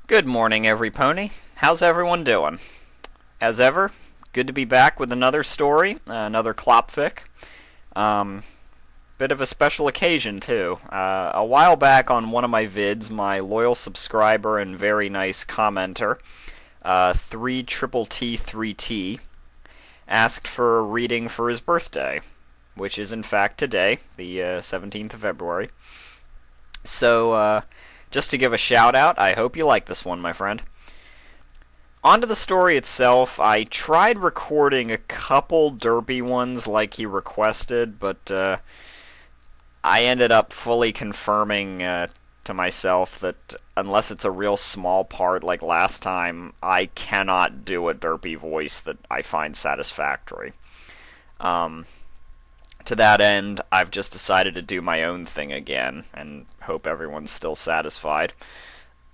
Good morning, every pony. How's everyone doing? As ever, good to be back with another story, another Clopfic. Um, Bit of a special occasion, too. A while back on one of my vids, my loyal subscriber and very nice commenter, 3T3T, asked for a reading for his birthday, which is in fact today, the 17th of February. So, just to give a shout out, I hope you like this one, my friend. On to the story itself. I tried recording a couple derpy ones like he requested, but I ended up fully confirming to myself that unless it's a real small part like last time, I cannot do a derpy voice that I find satisfactory. To that end, I've just decided to do my own thing again, and hope everyone's still satisfied.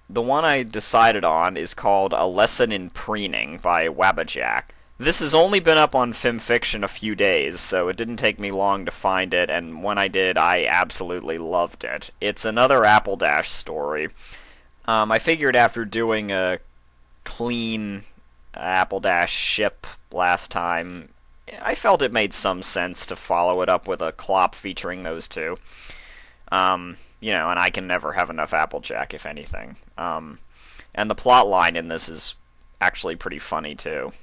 The one I decided on is called A Lesson in Preening by Wabbajack. This has only been up on FimFiction a few days, so it didn't take me long to find it, and when I did, I absolutely loved it. It's another Apple Dash story. I figured after doing a clean Apple Dash ship last time, I felt it made some sense to follow it up with a Clop featuring those two. And I can never have enough Applejack, if anything. And the plot line in this is actually pretty funny, too.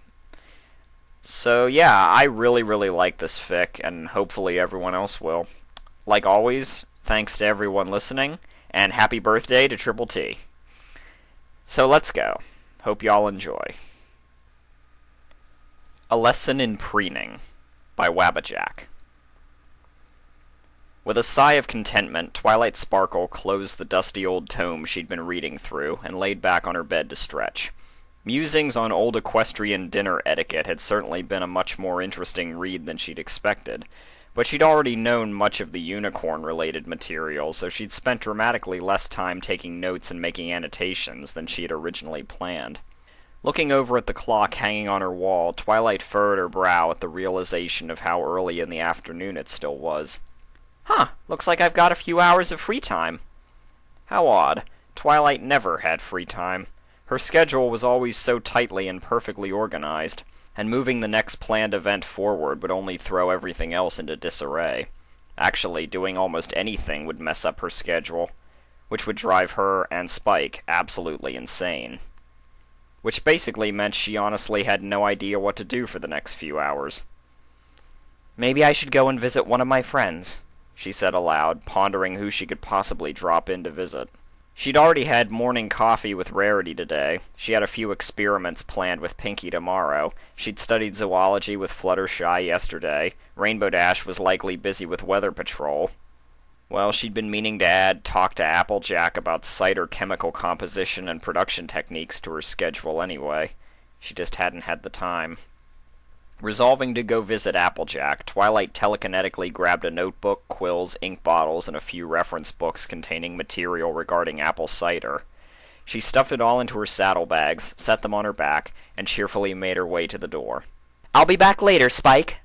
So, yeah, I really, really like this fic, and hopefully everyone else will. Like always, thanks to everyone listening, and happy birthday to Triple T. So let's go. Hope y'all enjoy. A Lesson in Preening by Wabbajack. With a sigh of contentment, Twilight Sparkle closed the dusty old tome she'd been reading through and laid back on her bed to stretch. Musings on old equestrian dinner etiquette had certainly been a much more interesting read than she'd expected, but she'd already known much of the unicorn-related material, so she'd spent dramatically less time taking notes and making annotations than she had originally planned. Looking over at the clock hanging on her wall, Twilight furrowed her brow at the realization of how early in the afternoon it still was. Looks like I've got a few hours of free time. How odd. Twilight never had free time. Her schedule was always so tightly and perfectly organized, and moving the next planned event forward would only throw everything else into disarray. Actually, doing almost anything would mess up her schedule, which would drive her and Spike absolutely insane. Which basically meant she honestly had no idea what to do for the next few hours. "Maybe I should go and visit one of my friends," she said aloud, pondering who she could possibly drop in to visit. She'd already had morning coffee with Rarity today, she had a few experiments planned with Pinky tomorrow, she'd studied zoology with Fluttershy yesterday, Rainbow Dash was likely busy with Weather Patrol. Well, she'd been meaning to add talk to Applejack about cider chemical composition and production techniques to her schedule anyway. She just hadn't had the time. Resolving to go visit Applejack, Twilight telekinetically grabbed a notebook, quills, ink bottles, and a few reference books containing material regarding apple cider. She stuffed it all into her saddlebags, set them on her back, and cheerfully made her way to the door. "I'll be back later, Spike."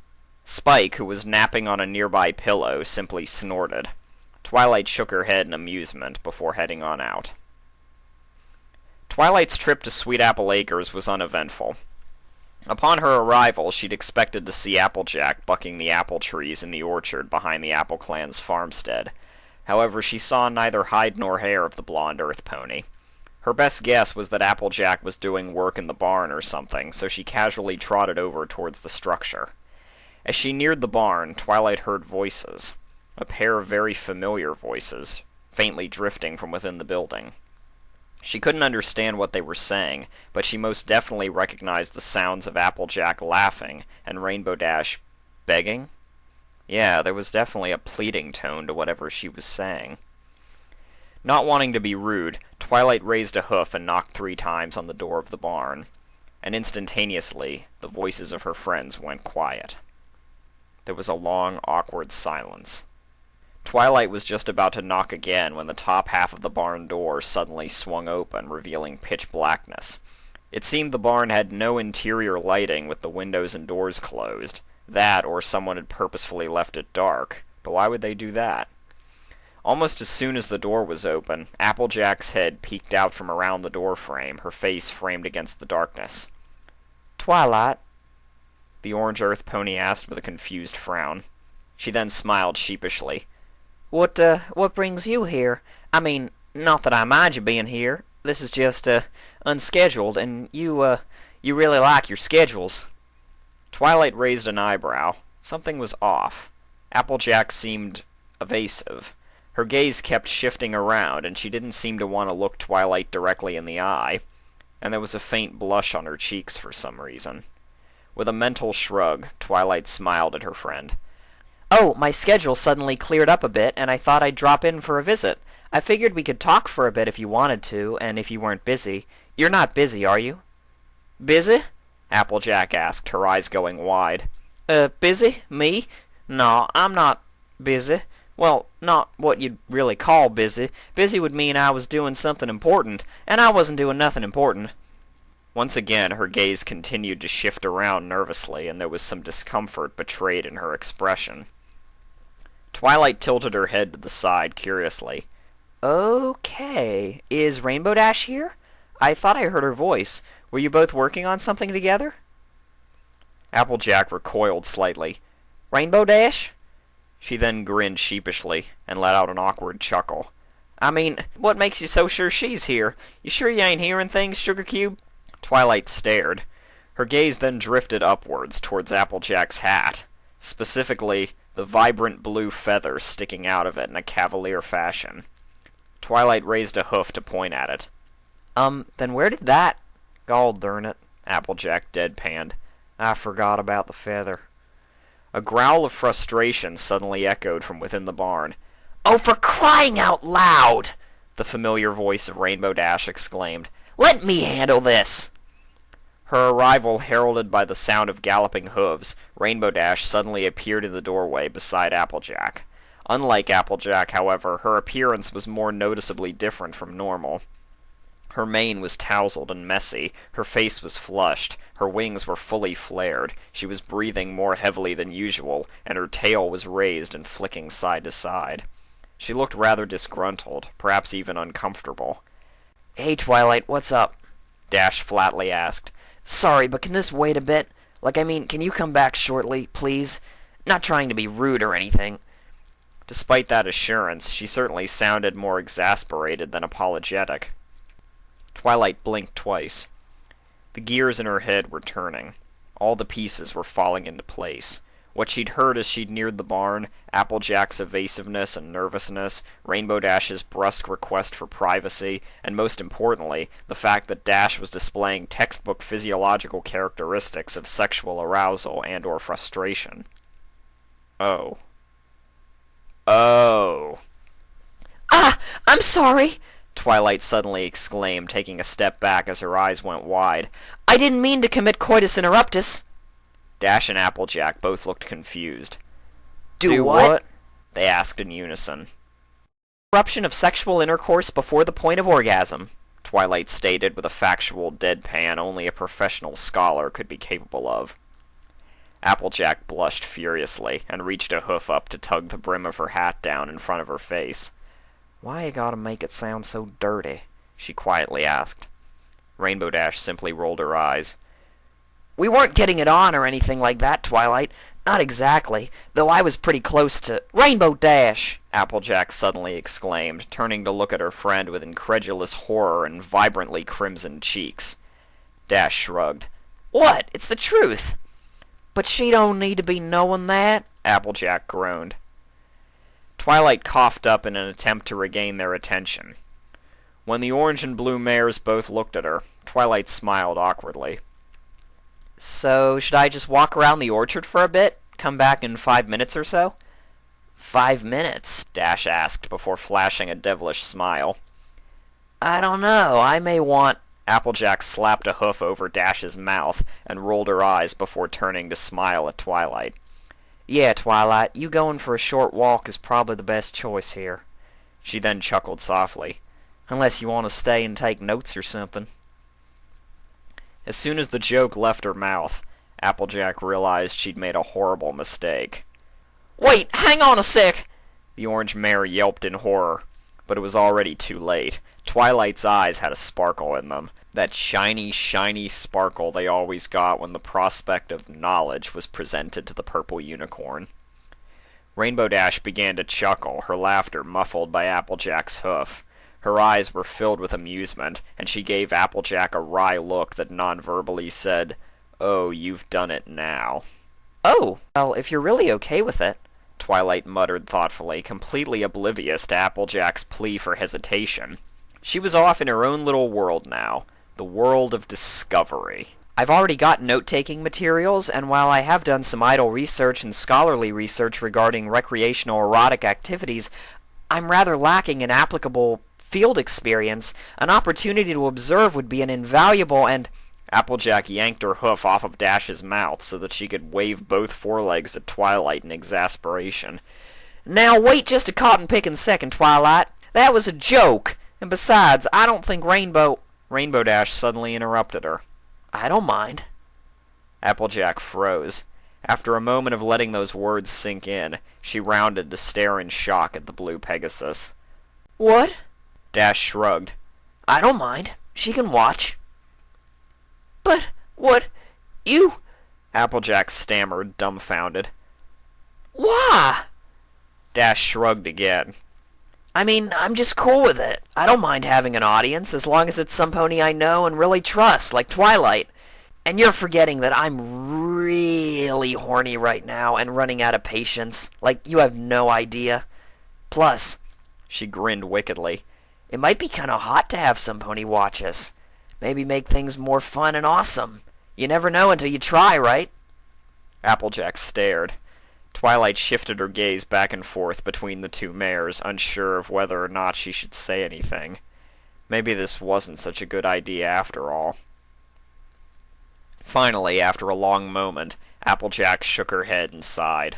Spike, who was napping on a nearby pillow, simply snorted. Twilight shook her head in amusement before heading on out. Twilight's trip to Sweet Apple Acres was uneventful. Upon her arrival, she'd expected to see Applejack bucking the apple trees in the orchard behind the Apple Clan's farmstead. However, she saw neither hide nor hair of the blonde earth pony. Her best guess was that Applejack was doing work in the barn or something, so she casually trotted over towards the structure. As she neared the barn, Twilight heard voices. A pair of very familiar voices, faintly drifting from within the building. She couldn't understand what they were saying, but she most definitely recognized the sounds of Applejack laughing and Rainbow Dash begging. Yeah, there was definitely a pleading tone to whatever she was saying. Not wanting to be rude, Twilight raised a hoof and knocked 3 times on the door of the barn, and instantaneously the voices of her friends went quiet. There was a long, awkward silence. Twilight was just about to knock again when the top half of the barn door suddenly swung open, revealing pitch blackness. It seemed the barn had no interior lighting with the windows and doors closed. That, or someone had purposefully left it dark. But why would they do that? Almost as soon as the door was open, Applejack's head peeked out from around the door frame, her face framed against the darkness. "Twilight?" the Orange Earth pony asked with a confused frown. She then smiled sheepishly. What brings you here? I mean, not that I mind you being here. This is just, unscheduled, and you really like your schedules." Twilight raised an eyebrow. Something was off. Applejack seemed evasive. Her gaze kept shifting around, and she didn't seem to want to look Twilight directly in the eye, and there was a faint blush on her cheeks for some reason. With a mental shrug, Twilight smiled at her friend. "Oh, my schedule suddenly cleared up a bit, and I thought I'd drop in for a visit. I figured we could talk for a bit if you wanted to, and if you weren't busy. You're not busy, are you?" "Busy?" Applejack asked, her eyes going wide. Busy? Me? No, I'm not busy. Well, not what you'd really call busy. Busy would mean I was doing something important, and I wasn't doing nothing important." Once again, her gaze continued to shift around nervously, and there was some discomfort betrayed in her expression. Twilight tilted her head to the side curiously. "Okay. Is Rainbow Dash here? I thought I heard her voice. Were you both working on something together?" Applejack recoiled slightly. "Rainbow Dash?" She then grinned sheepishly, and let out an awkward chuckle. "I mean, what makes you so sure she's here? You sure you ain't hearing things, Sugar Cube?" Twilight stared. Her gaze then drifted upwards towards Applejack's hat, specifically the vibrant blue feather sticking out of it in a cavalier fashion. Twilight raised a hoof to point at it. Then where did that... Gall darn it, Applejack deadpanned. I forgot about the feather. A growl of frustration suddenly echoed from within the barn. "Oh, for crying out loud!" the familiar voice of Rainbow Dash exclaimed. "Let me handle this!" Her arrival heralded by the sound of galloping hooves, Rainbow Dash suddenly appeared in the doorway beside Applejack. Unlike Applejack, however, her appearance was more noticeably different from normal. Her mane was tousled and messy, her face was flushed, her wings were fully flared, she was breathing more heavily than usual, and her tail was raised and flicking side to side. She looked rather disgruntled, perhaps even uncomfortable. "Hey, Twilight, what's up?" Dash flatly asked. "Sorry, but can this wait a bit? Can you come back shortly, please? Not trying to be rude or anything." Despite that assurance, she certainly sounded more exasperated than apologetic. Twilight blinked twice. The gears in her head were turning. All the pieces were falling into place. What she'd heard as she'd neared the barn, Applejack's evasiveness and nervousness, Rainbow Dash's brusque request for privacy, and most importantly, the fact that Dash was displaying textbook physiological characteristics of sexual arousal and or frustration. Oh. Oh. "Ah! I'm sorry!" Twilight suddenly exclaimed, taking a step back as her eyes went wide. "I didn't mean to commit coitus interruptus." Dash and Applejack both looked confused. Do what? They asked in unison. "Interruption of sexual intercourse before the point of orgasm," Twilight stated with a factual deadpan only a professional scholar could be capable of. Applejack blushed furiously and reached a hoof up to tug the brim of her hat down in front of her face. "Why you gotta make it sound so dirty?" she quietly asked. Rainbow Dash simply rolled her eyes. "We weren't getting it on or anything like that, Twilight. Not exactly, though I was pretty close to—" "Rainbow Dash!" Applejack suddenly exclaimed, turning to look at her friend with incredulous horror and vibrantly crimsoned cheeks. Dash shrugged. "What? It's the truth." "But she don't need to be knowing that," Applejack groaned. Twilight coughed up in an attempt to regain their attention. When the orange and blue mares both looked at her, Twilight smiled awkwardly. "So, should I just walk around the orchard for a bit? Come back in 5 minutes or so?" 5 minutes? Dash asked before flashing a devilish smile. "I don't know. I may want—" Applejack slapped a hoof over Dash's mouth and rolled her eyes before turning to smile at Twilight. "Yeah, Twilight, you going for a short walk is probably the best choice here." She then chuckled softly. "Unless you want to stay and take notes or something." As soon as the joke left her mouth, Applejack realized she'd made a horrible mistake. "Wait, hang on a sec!" The orange mare yelped in horror, but it was already too late. Twilight's eyes had a sparkle in them, that shiny, shiny sparkle they always got when the prospect of knowledge was presented to the purple unicorn. Rainbow Dash began to chuckle, her laughter muffled by Applejack's hoof. Her eyes were filled with amusement, and she gave Applejack a wry look that non-verbally said, "Oh, you've done it now." "Oh, well, if you're really okay with it," Twilight muttered thoughtfully, completely oblivious to Applejack's plea for hesitation. She was off in her own little world now, the world of discovery. "I've already got note-taking materials, and while I have done some idle research and scholarly research regarding recreational erotic activities, I'm rather lacking in applicable field experience. An opportunity to observe would be an invaluable and—" Applejack yanked her hoof off of Dash's mouth so that she could wave both forelegs at Twilight in exasperation. "Now wait just a cotton-picking second, Twilight. That was a joke, and besides, I don't think Rainbow—" Rainbow Dash suddenly interrupted her. "I don't mind." Applejack froze. After a moment of letting those words sink in, she rounded to stare in shock at the blue Pegasus. "What?" Dash shrugged. "I don't mind. She can watch." "But what... you..." Applejack stammered, dumbfounded. "Why?" Dash shrugged again. "I mean, I'm just cool with it. I don't mind having an audience, as long as it's some pony I know and really trust, like Twilight. And you're forgetting that I'm really horny right now and running out of patience. Like, you have no idea. Plus," she grinned wickedly, "it might be kind of hot to have some pony watch us. Maybe make things more fun and awesome. You never know until you try, right?" Applejack stared. Twilight shifted her gaze back and forth between the two mares, unsure of whether or not she should say anything. Maybe this wasn't such a good idea after all. Finally, after a long moment, Applejack shook her head and sighed.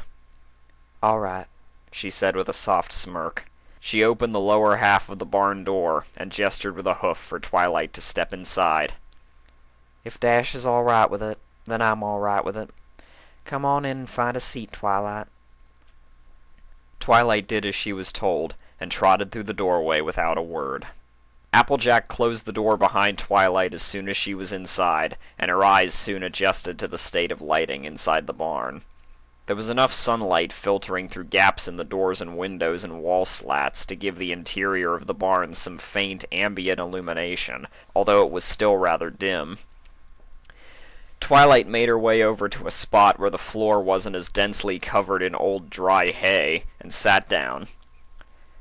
"All right," she said with a soft smirk. She opened the lower half of the barn door and gestured with a hoof for Twilight to step inside. "If Dash is all right with it, then I'm all right with it. Come on in and find a seat, Twilight." Twilight did as she was told, and trotted through the doorway without a word. Applejack closed the door behind Twilight as soon as she was inside, and her eyes soon adjusted to the state of lighting inside the barn. There was enough sunlight filtering through gaps in the doors and windows and wall slats to give the interior of the barn some faint ambient illumination, although it was still rather dim. Twilight made her way over to a spot where the floor wasn't as densely covered in old dry hay, and sat down.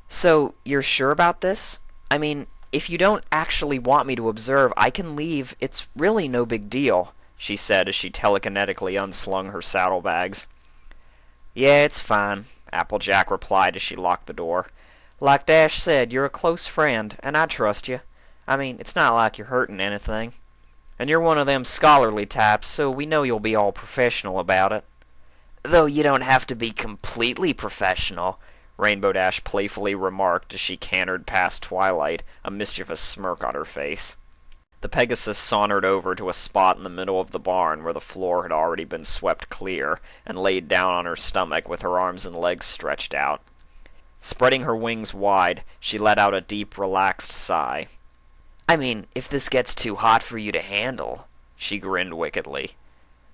"So, you're sure about this? I mean, if you don't actually want me to observe, I can leave. It's really no big deal," she said as she telekinetically unslung her saddlebags. "Yeah, it's fine," Applejack replied as she locked the door. "Like Dash said, you're a close friend, and I trust you. I mean, it's not like you're hurting anything. And you're one of them scholarly types, so we know you'll be all professional about it." "Though you don't have to be completely professional," Rainbow Dash playfully remarked as she cantered past Twilight, a mischievous smirk on her face. The Pegasus sauntered over to a spot in the middle of the barn where the floor had already been swept clear, and laid down on her stomach with her arms and legs stretched out. Spreading her wings wide, she let out a deep, relaxed sigh. "I mean, if this gets too hot for you to handle," she grinned wickedly,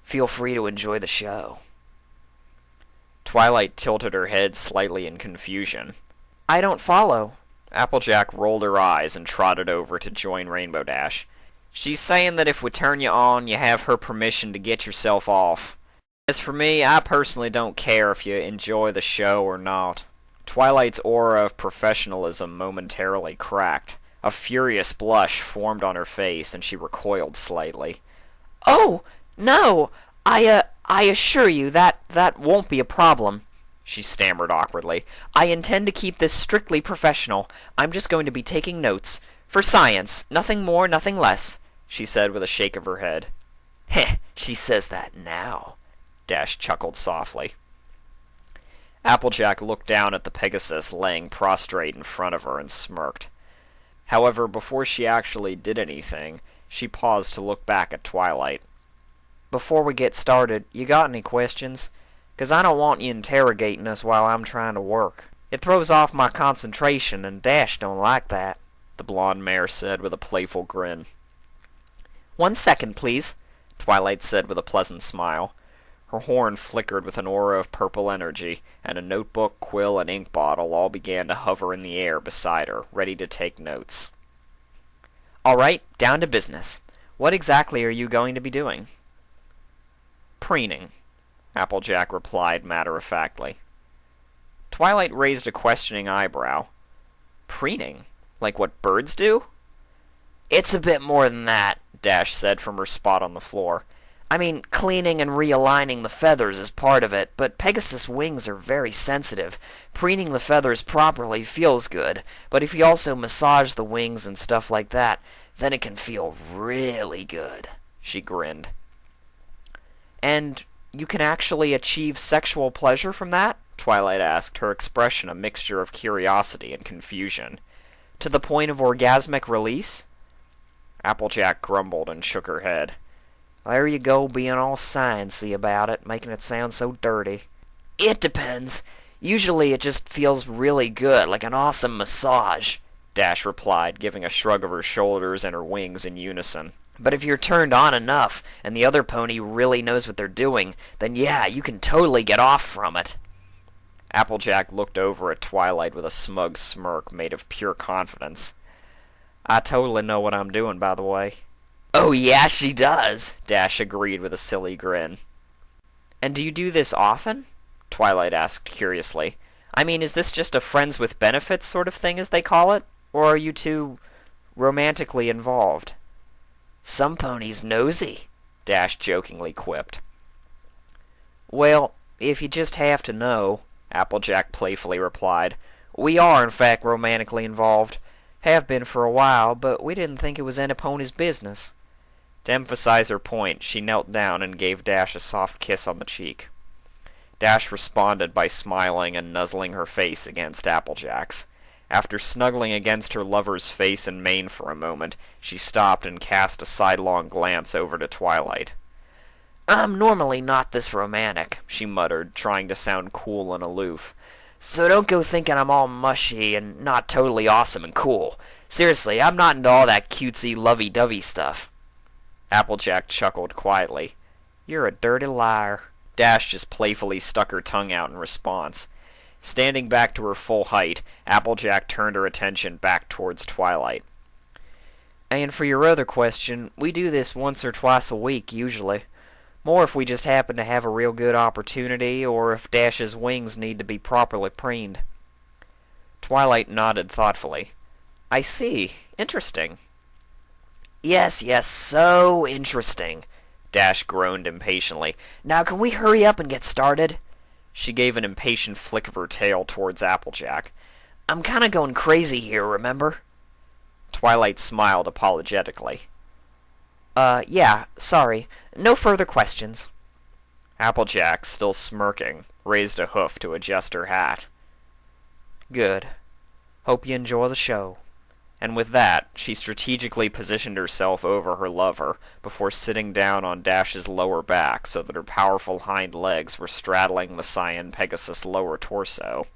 "feel free to enjoy the show." Twilight tilted her head slightly in confusion. "I don't follow." Applejack rolled her eyes and trotted over to join Rainbow Dash. "She's saying that if we turn you on, you have her permission to get yourself off. As for me, I personally don't care if you enjoy the show or not." Twilight's aura of professionalism momentarily cracked. A furious blush formed on her face, and she recoiled slightly. "Oh, no! I assure you that won't be a problem," she stammered awkwardly. "I intend to keep this strictly professional. I'm just going to be taking notes. For science. Nothing more, nothing less," she said with a shake of her head. "Heh, she says that now," Dash chuckled softly. Applejack looked down at the Pegasus laying prostrate in front of her and smirked. However, before she actually did anything, she paused to look back at Twilight. "Before we get started, you got any questions? 'Cause I don't want you interrogating us while I'm trying to work." It throws off my concentration, and Dash don't like that, the blonde mare said with a playful grin. 1 second, please, Twilight said with a pleasant smile. Her horn flickered with an aura of purple energy, and a notebook, quill, and ink bottle all began to hover in the air beside her, ready to take notes. All right, down to business. What exactly are you going to be doing? Preening, Applejack replied matter-of-factly. Twilight raised a questioning eyebrow. Preening? Like what birds do? It's a bit more than that, Dash said from her spot on the floor. I mean, cleaning and realigning the feathers is part of it, but Pegasus wings are very sensitive. Preening the feathers properly feels good, but if you also massage the wings and stuff like that, then it can feel really good, she grinned. And you can actually achieve sexual pleasure from that? Twilight asked, her expression a mixture of curiosity and confusion. To the point of orgasmic release? Applejack grumbled and shook her head. There you go, being all sciencey about it, making it sound so dirty. It depends. Usually it just feels really good, like an awesome massage, Dash replied, giving a shrug of her shoulders and her wings in unison. But if you're turned on enough, and the other pony really knows what they're doing, then yeah, you can totally get off from it. Applejack looked over at Twilight with a smug smirk made of pure confidence. I totally know what I'm doing, by the way. Oh yeah, she does, Dash agreed with a silly grin. And do you do this often? Twilight asked curiously. I mean, is this just a friends with benefits sort of thing, as they call it? Or are you two romantically involved? Some ponies nosy, Dash jokingly quipped. Well, if you just have to know, Applejack playfully replied, we are in fact romantically involved. Have been for a while, but we didn't think it was any pony's business. To emphasize her point, she knelt down and gave Dash a soft kiss on the cheek. Dash responded by smiling and nuzzling her face against Applejack's. After snuggling against her lover's face and mane for a moment, she stopped and cast a sidelong glance over to Twilight. I'm normally not this romantic, she muttered, trying to sound cool and aloof. So don't go thinking I'm all mushy and not totally awesome and cool. Seriously, I'm not into all that cutesy, lovey-dovey stuff. Applejack chuckled quietly. You're a dirty liar. Dash just playfully stuck her tongue out in response. Standing back to her full height, Applejack turned her attention back towards Twilight. And for your other question, we do this once or twice a week, usually. More if we just happen to have a real good opportunity, or if Dash's wings need to be properly preened. Twilight nodded thoughtfully. I see. Interesting. Yes, so interesting, Dash groaned impatiently. Now can we hurry up and get started? She gave an impatient flick of her tail towards Applejack. I'm kinda going crazy here, remember? Twilight smiled apologetically. Yeah, sorry. No further questions. Applejack, still smirking, raised a hoof to adjust her hat. Good. Hope you enjoy the show. And with that, she strategically positioned herself over her lover before sitting down on Dash's lower back so that her powerful hind legs were straddling the Cyan Pegasus' lower torso.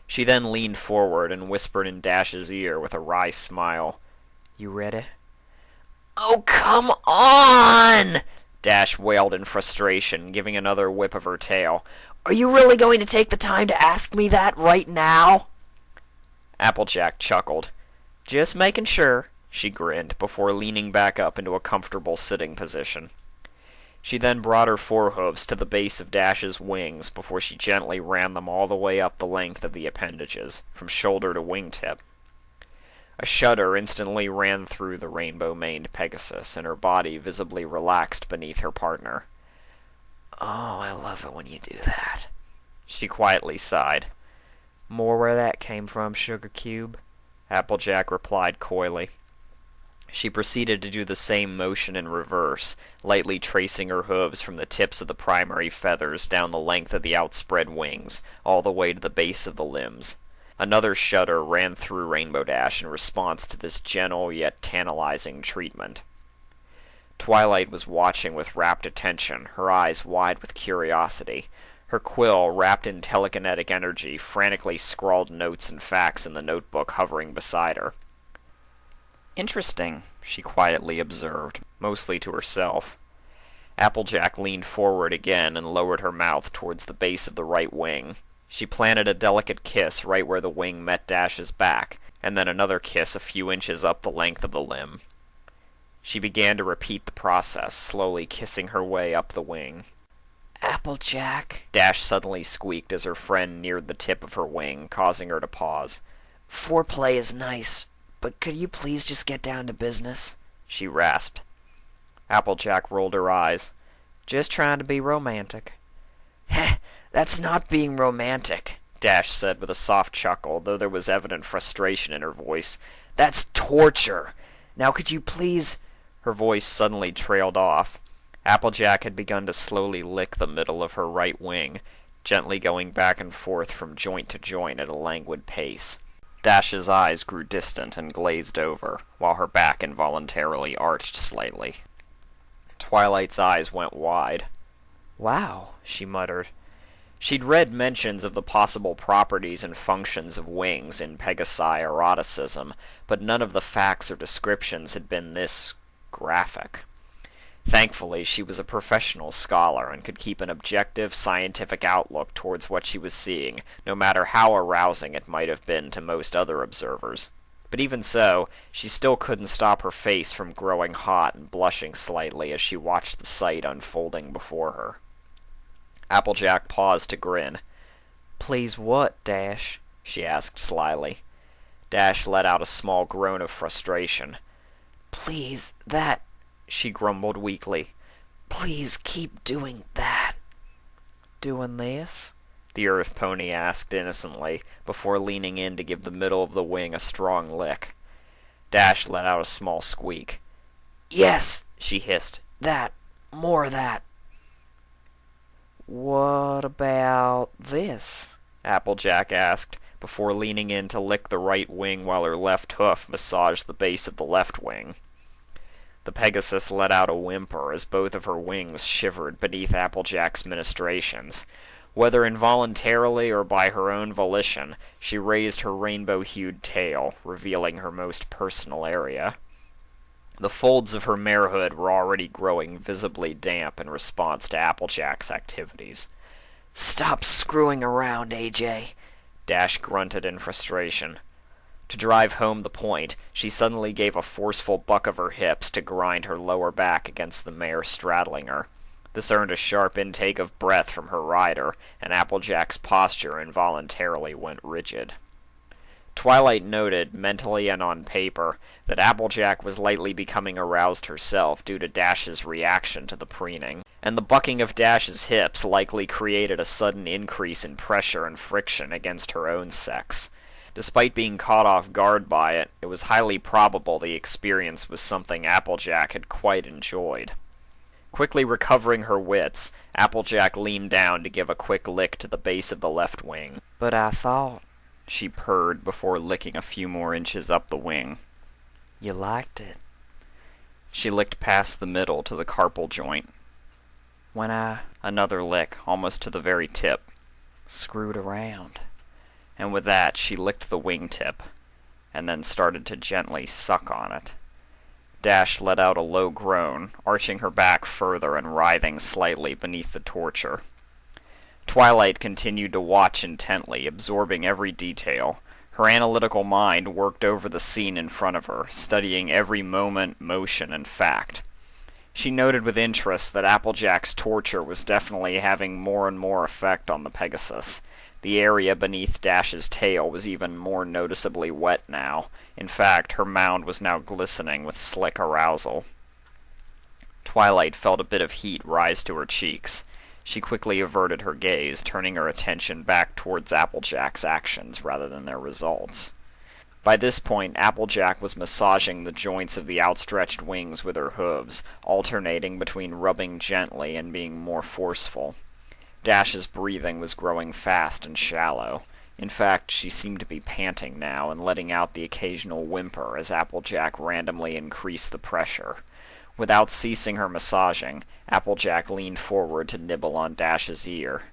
She then leaned forward and whispered in Dash's ear with a wry smile. You ready? Oh, come on! Dash wailed in frustration, giving another whip of her tail. Are you really going to take the time to ask me that right now? Applejack chuckled. Just making sure, she grinned, before leaning back up into a comfortable sitting position. She then brought her forehooves to the base of Dash's wings before she gently ran them all the way up the length of the appendages, from shoulder to wingtip. A shudder instantly ran through the rainbow-maned Pegasus, and her body visibly relaxed beneath her partner. Oh, I love it when you do that, she quietly sighed. More where that came from, Sugar Cube, Applejack replied coyly. She proceeded to do the same motion in reverse, lightly tracing her hooves from the tips of the primary feathers down the length of the outspread wings, all the way to the base of the limbs. Another shudder ran through Rainbow Dash in response to this gentle yet tantalizing treatment. Twilight was watching with rapt attention, her eyes wide with curiosity. Her quill, wrapped in telekinetic energy, frantically scrawled notes and facts in the notebook hovering beside her. "Interesting," she quietly observed, mostly to herself. Applejack leaned forward again and lowered her mouth towards the base of the right wing. She planted a delicate kiss right where the wing met Dash's back, and then another kiss a few inches up the length of the limb. She began to repeat the process, slowly kissing her way up the wing. "Applejack," Dash suddenly squeaked as her friend neared the tip of her wing, causing her to pause. "foreplay is nice, but could you please just get down to business?" She rasped. Applejack rolled her eyes. "Just trying to be romantic." "Heh, that's not being romantic," Dash said with a soft chuckle, though there was evident frustration in her voice. "That's torture. Now could you please—" Her voice suddenly trailed off. Applejack had begun to slowly lick the middle of her right wing, gently going back and forth from joint to joint at a languid pace. Dash's eyes grew distant and glazed over, while her back involuntarily arched slightly. Twilight's eyes went wide. "Wow," she muttered. She'd read mentions of the possible properties and functions of wings in Pegasi eroticism, but none of the facts or descriptions had been this graphic. Thankfully, she was a professional scholar and could keep an objective, scientific outlook towards what she was seeing, no matter how arousing it might have been to most other observers. But even so, she still couldn't stop her face from growing hot and blushing slightly as she watched the sight unfolding before her. Applejack paused to grin. "Please what, Dash?" she asked slyly. Dash let out a small groan of frustration. "Please, that," she grumbled weakly. "Please keep doing that." "Doing this?" the Earth Pony asked innocently, before leaning in to give the middle of the wing a strong lick. Dash let out a small squeak. "Yes," she hissed. "That. More of that." "What about this?" Applejack asked, before leaning in to lick the right wing while her left hoof massaged the base of the left wing. The Pegasus let out a whimper as both of her wings shivered beneath Applejack's ministrations. Whether involuntarily or by her own volition, she raised her rainbow-hued tail, revealing her most personal area. The folds of her marehood were already growing visibly damp in response to Applejack's activities. "Stop screwing around, AJ," Dash grunted in frustration. To drive home the point, she suddenly gave a forceful buck of her hips to grind her lower back against the mare straddling her. This earned a sharp intake of breath from her rider, and Applejack's posture involuntarily went rigid. Twilight noted, mentally and on paper, that Applejack was lightly becoming aroused herself due to Dash's reaction to the preening, and the bucking of Dash's hips likely created a sudden increase in pressure and friction against her own sex. Despite being caught off guard by it, it was highly probable the experience was something Applejack had quite enjoyed. Quickly recovering her wits, Applejack leaned down to give a quick lick to the base of the left wing. "But I thought," she purred before licking a few more inches up the wing. "you liked it." She licked past the middle to the carpal joint. "When I Another lick, almost to the very tip. screwed around." And with that, she licked the wingtip, and then started to gently suck on it. Dash let out a low groan, arching her back further and writhing slightly beneath the torture. Twilight continued to watch intently, absorbing every detail. Her analytical mind worked over the scene in front of her, studying every moment, motion, and fact. She noted with interest that Applejack's torture was definitely having more and more effect on the Pegasus. The area beneath Dash's tail was even more noticeably wet now. In fact, her mound was now glistening with slick arousal. Twilight felt a bit of heat rise to her cheeks. She quickly averted her gaze, turning her attention back towards Applejack's actions rather than their results. By this point, Applejack was massaging the joints of the outstretched wings with her hooves, alternating between rubbing gently and being more forceful. Dash's breathing was growing fast and shallow. In fact, she seemed to be panting now and letting out the occasional whimper as Applejack randomly increased the pressure. Without ceasing her massaging, Applejack leaned forward to nibble on Dash's ear.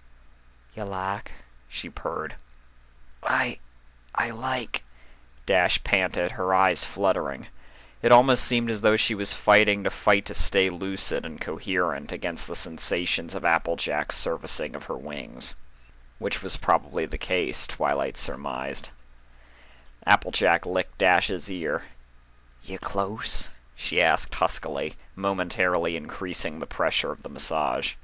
"You like?" she purred. I like," Dash panted, her eyes fluttering. It almost seemed as though she was fighting to stay lucid and coherent against the sensations of Applejack's servicing of her wings. Which was probably the case, Twilight surmised. Applejack licked Dash's ear. "You close?" she asked huskily, momentarily increasing the pressure of the massage.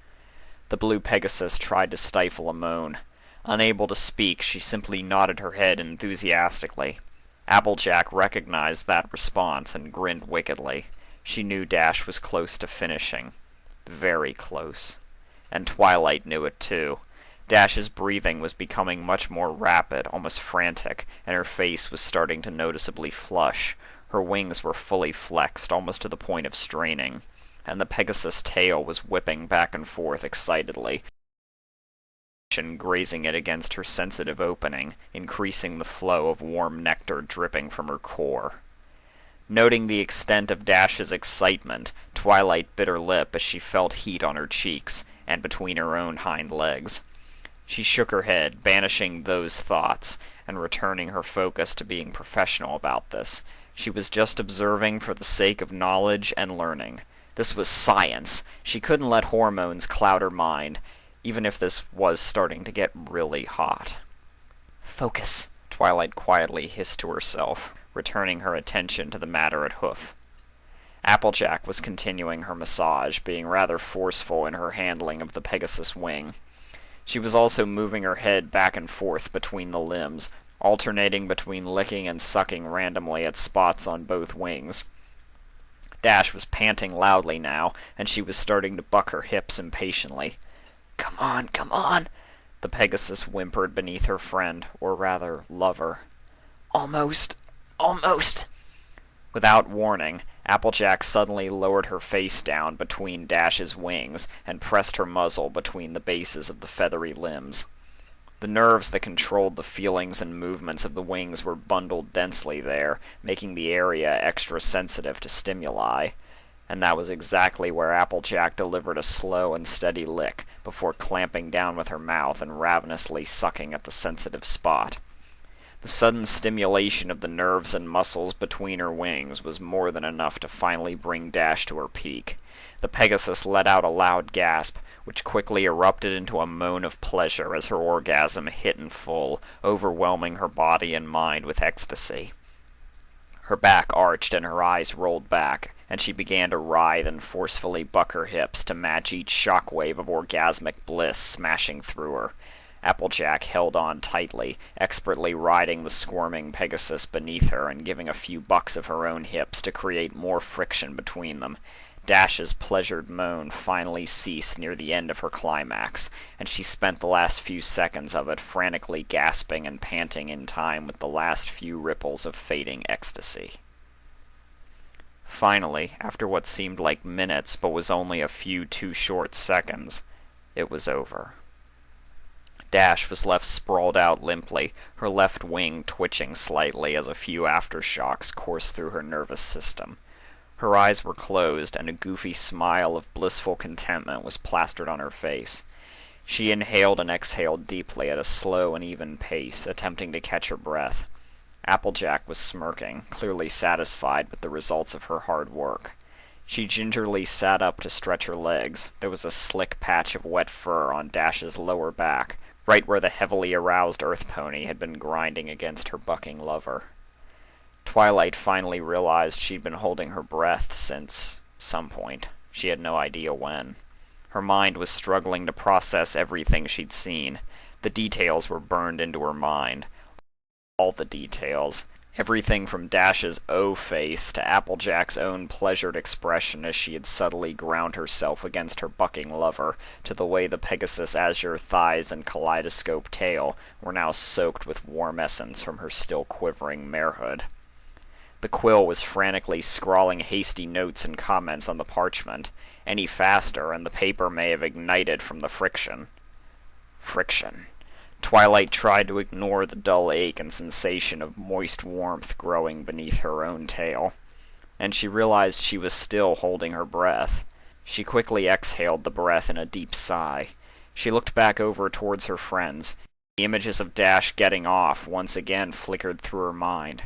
The blue Pegasus tried to stifle a moan. Unable to speak, she simply nodded her head enthusiastically. Applejack recognized that response and grinned wickedly. She knew Dash was close to finishing. Very close. And Twilight knew it too. Dash's breathing was becoming much more rapid, almost frantic, and her face was starting to noticeably flush. Her wings were fully flexed, almost to the point of straining, and the Pegasus' tail was whipping back and forth excitedly, grazing it against her sensitive opening, increasing the flow of warm nectar dripping from her core. Noting the extent of Dash's excitement, Twilight bit her lip as she felt heat on her cheeks and between her own hind legs. She shook her head, banishing those thoughts, and returning her focus to being professional about this. She was just observing for the sake of knowledge and learning. This was science. She couldn't let hormones cloud her mind, even if this was starting to get really hot. "Focus," Twilight quietly hissed to herself, returning her attention to the matter at hoof. Applejack was continuing her massage, being rather forceful in her handling of the Pegasus wing. She was also moving her head back and forth between the limbs, alternating between licking and sucking randomly at spots on both wings. Dash was panting loudly now, and she was starting to buck her hips impatiently. Come on," the Pegasus whimpered beneath her friend, or rather, lover. Almost. Without warning, Applejack suddenly lowered her face down between Dash's wings and pressed her muzzle between the bases of the feathery limbs. The nerves that controlled the feelings and movements of the wings were bundled densely there, making the area extra sensitive to stimuli, and that was exactly where Applejack delivered a slow and steady lick before clamping down with her mouth and ravenously sucking at the sensitive spot. The sudden stimulation of the nerves and muscles between her wings was more than enough to finally bring Dash to her peak. The Pegasus let out a loud gasp, which quickly erupted into a moan of pleasure as her orgasm hit in full, overwhelming her body and mind with ecstasy. Her back arched and her eyes rolled back, and she began to writhe and forcefully buck her hips to match each shockwave of orgasmic bliss smashing through her. Applejack held on tightly, expertly riding the squirming Pegasus beneath her and giving a few bucks of her own hips to create more friction between them. Dash's pleasured moan finally ceased near the end of her climax, and she spent the last few seconds of it frantically gasping and panting in time with the last few ripples of fading ecstasy. Finally, after what seemed like minutes but was only a few too short seconds, it was over. Dash was left sprawled out limply, her left wing twitching slightly as a few aftershocks coursed through her nervous system. Her eyes were closed, and a goofy smile of blissful contentment was plastered on her face. She inhaled and exhaled deeply at a slow and even pace, attempting to catch her breath. Applejack was smirking, clearly satisfied with the results of her hard work. She gingerly sat up to stretch her legs. There was a slick patch of wet fur on Dash's lower back, right where the heavily aroused earth pony had been grinding against her bucking lover. Twilight finally realized she'd been holding her breath since some point. She had no idea when. Her mind was struggling to process everything she'd seen. The details were burned into her mind. All the details. Everything from Dash's O face to Applejack's own pleasured expression as she had subtly ground herself against her bucking lover, to the way the Pegasus' azure thighs and kaleidoscope tail were now soaked with warm essence from her still quivering marehood. The quill was frantically scrawling hasty notes and comments on the parchment. Any faster, and the paper may have ignited from the friction. Friction. Twilight tried to ignore the dull ache and sensation of moist warmth growing beneath her own tail, and she realized she was still holding her breath. She quickly exhaled the breath in a deep sigh. She looked back over towards her friends. The images of Dash getting off once again flickered through her mind.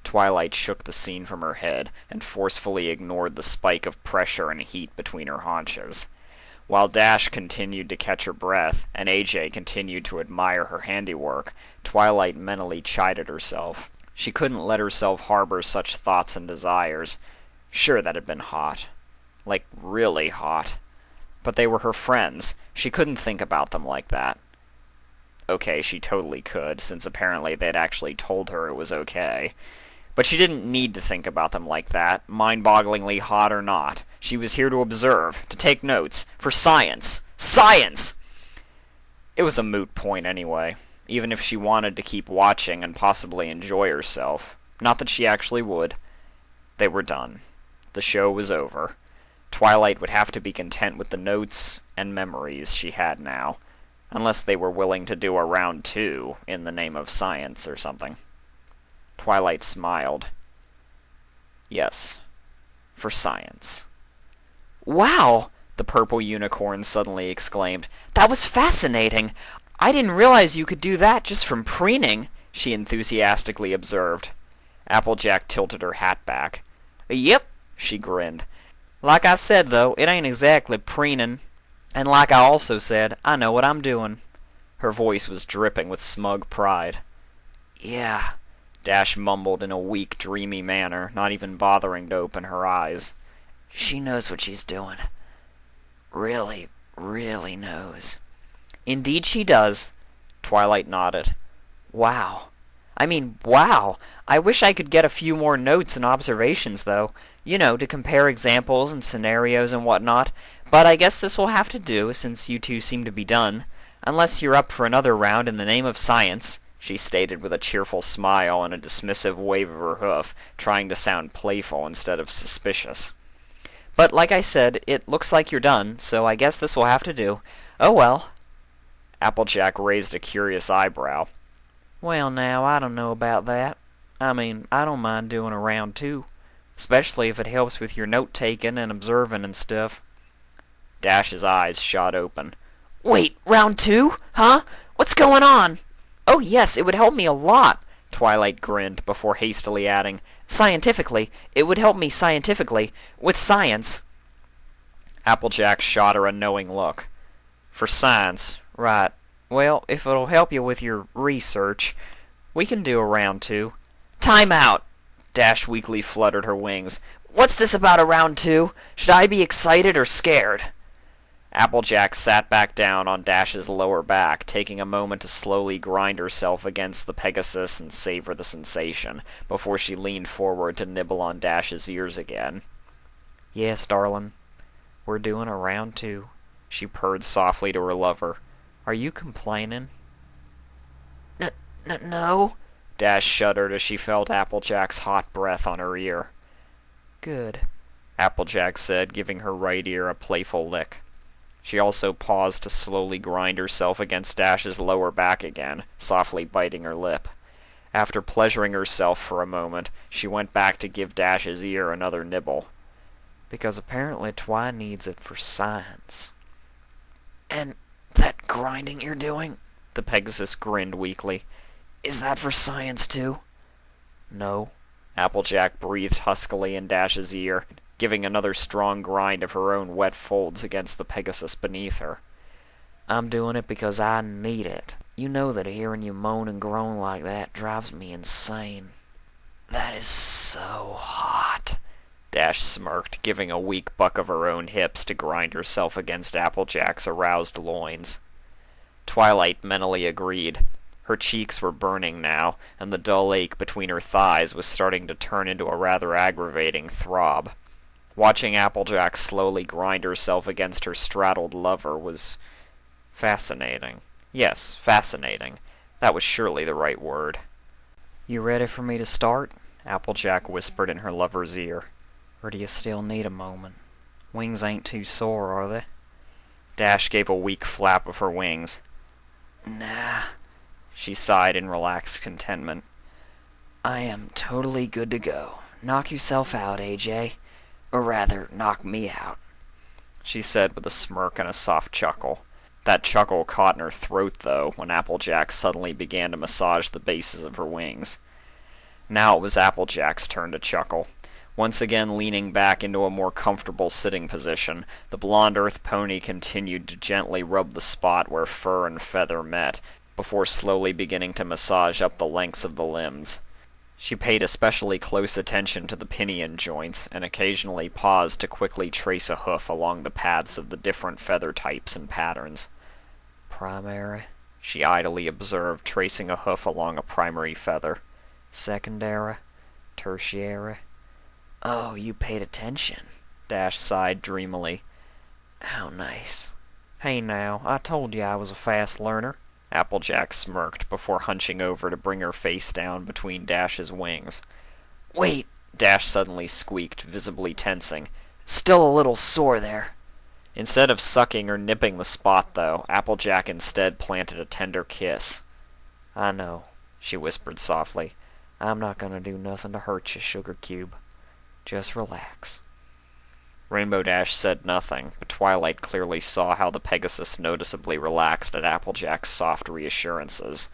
Twilight shook the scene from her head and forcefully ignored the spike of pressure and heat between her haunches. While Dash continued to catch her breath, and AJ continued to admire her handiwork, Twilight mentally chided herself. She couldn't let herself harbor such thoughts and desires. Sure, that had been hot. Like, really hot. But they were her friends. She couldn't think about them like that. Okay, she totally could, since apparently they'd actually told her it was okay. But she didn't need to think about them like that, mind-bogglingly hot or not. She was here to observe, to take notes, for science. Science! It was a moot point anyway, even if she wanted to keep watching and possibly enjoy herself. Not that she actually would. They were done. The show was over. Twilight would have to be content with the notes and memories she had now, unless they were willing to do a round 2 in the name of science or something. Twilight smiled. Yes, for science. Wow! The purple unicorn suddenly exclaimed. That was fascinating! I didn't realize you could do that just from preening, she enthusiastically observed. Applejack tilted her hat back. Yep, she grinned. Like I said, though, it ain't exactly preening. And like I also said, I know what I'm doing. Her voice was dripping with smug pride. Yeah, Dash mumbled in a weak, dreamy manner, not even bothering to open her eyes. She knows what she's doing. Really, really knows. Indeed she does. Twilight nodded. Wow. Wow. I wish I could get a few more notes and observations, though. You know, to compare examples and scenarios and whatnot. But I guess this will have to do, since you two seem to be done. Unless you're up for another round in the name of science, she stated with a cheerful smile and a dismissive wave of her hoof, trying to sound playful instead of suspicious. But like I said, it looks like you're done, so I guess this will have to do. Oh well. Applejack raised a curious eyebrow. Well now, I don't know about that. I don't mind doing a round 2. Especially if it helps with your note-taking and observing and stuff. Dash's eyes shot open. Wait, round 2? Huh? What's going on? Oh yes, it would help me a lot, Twilight grinned before hastily adding, scientifically. It would help me scientifically. With science. Applejack shot her a knowing look. For science, right. Well, if it'll help you with your research, we can do a round 2. Time out! Dash weakly fluttered her wings. What's this about a round 2? Should I be excited or scared? Applejack sat back down on Dash's lower back, taking a moment to slowly grind herself against the Pegasus and savor the sensation, before she leaned forward to nibble on Dash's ears again. Yes, darling. We're doing a round 2, she purred softly to her lover. Are you complaining? No. Dash shuddered as she felt Applejack's hot breath on her ear. Good, Applejack said, giving her right ear a playful lick. She also paused to slowly grind herself against Dash's lower back again, softly biting her lip. After pleasuring herself for a moment, she went back to give Dash's ear another nibble. Because apparently Twi needs it for science. And that grinding you're doing? The Pegasus grinned weakly. Is that for science too? No. Applejack breathed huskily in Dash's ear, giving another strong grind of her own wet folds against the Pegasus beneath her. I'm doing it because I need it. You know that hearing you moan and groan like that drives me insane. That is so hot. Dash smirked, giving a weak buck of her own hips to grind herself against Applejack's aroused loins. Twilight mentally agreed. Her cheeks were burning now, and the dull ache between her thighs was starting to turn into a rather aggravating throb. Watching Applejack slowly grind herself against her straddled lover was fascinating. Yes, fascinating. That was surely the right word. You ready for me to start? Applejack whispered in her lover's ear. Or do you still need a moment? Wings ain't too sore, are they? Dash gave a weak flap of her wings. Nah, she sighed in relaxed contentment. I am totally good to go. Knock yourself out, AJ. Or rather, knock me out, she said with a smirk and a soft chuckle. That chuckle caught in her throat, though, when Applejack suddenly began to massage the bases of her wings. Now it was Applejack's turn to chuckle. Once again leaning back into a more comfortable sitting position, the blonde earth pony continued to gently rub the spot where fur and feather met, before slowly beginning to massage up the lengths of the limbs. She paid especially close attention to the pinion joints, and occasionally paused to quickly trace a hoof along the paths of the different feather types and patterns. Primary, she idly observed, tracing a hoof along a primary feather. secondary, tertiary. Oh, you paid attention. Dash sighed dreamily. How nice. Hey now, I told you I was a fast learner. Applejack smirked before hunching over to bring her face down between Dash's wings. Wait, Dash suddenly squeaked, visibly tensing. Still a little sore there. Instead of sucking or nipping the spot, though, Applejack instead planted a tender kiss. I know, she whispered softly. I'm not gonna do nothing to hurt you, Sugar Cube. Just relax. Rainbow Dash said nothing, but Twilight clearly saw how the Pegasus noticeably relaxed at Applejack's soft reassurances.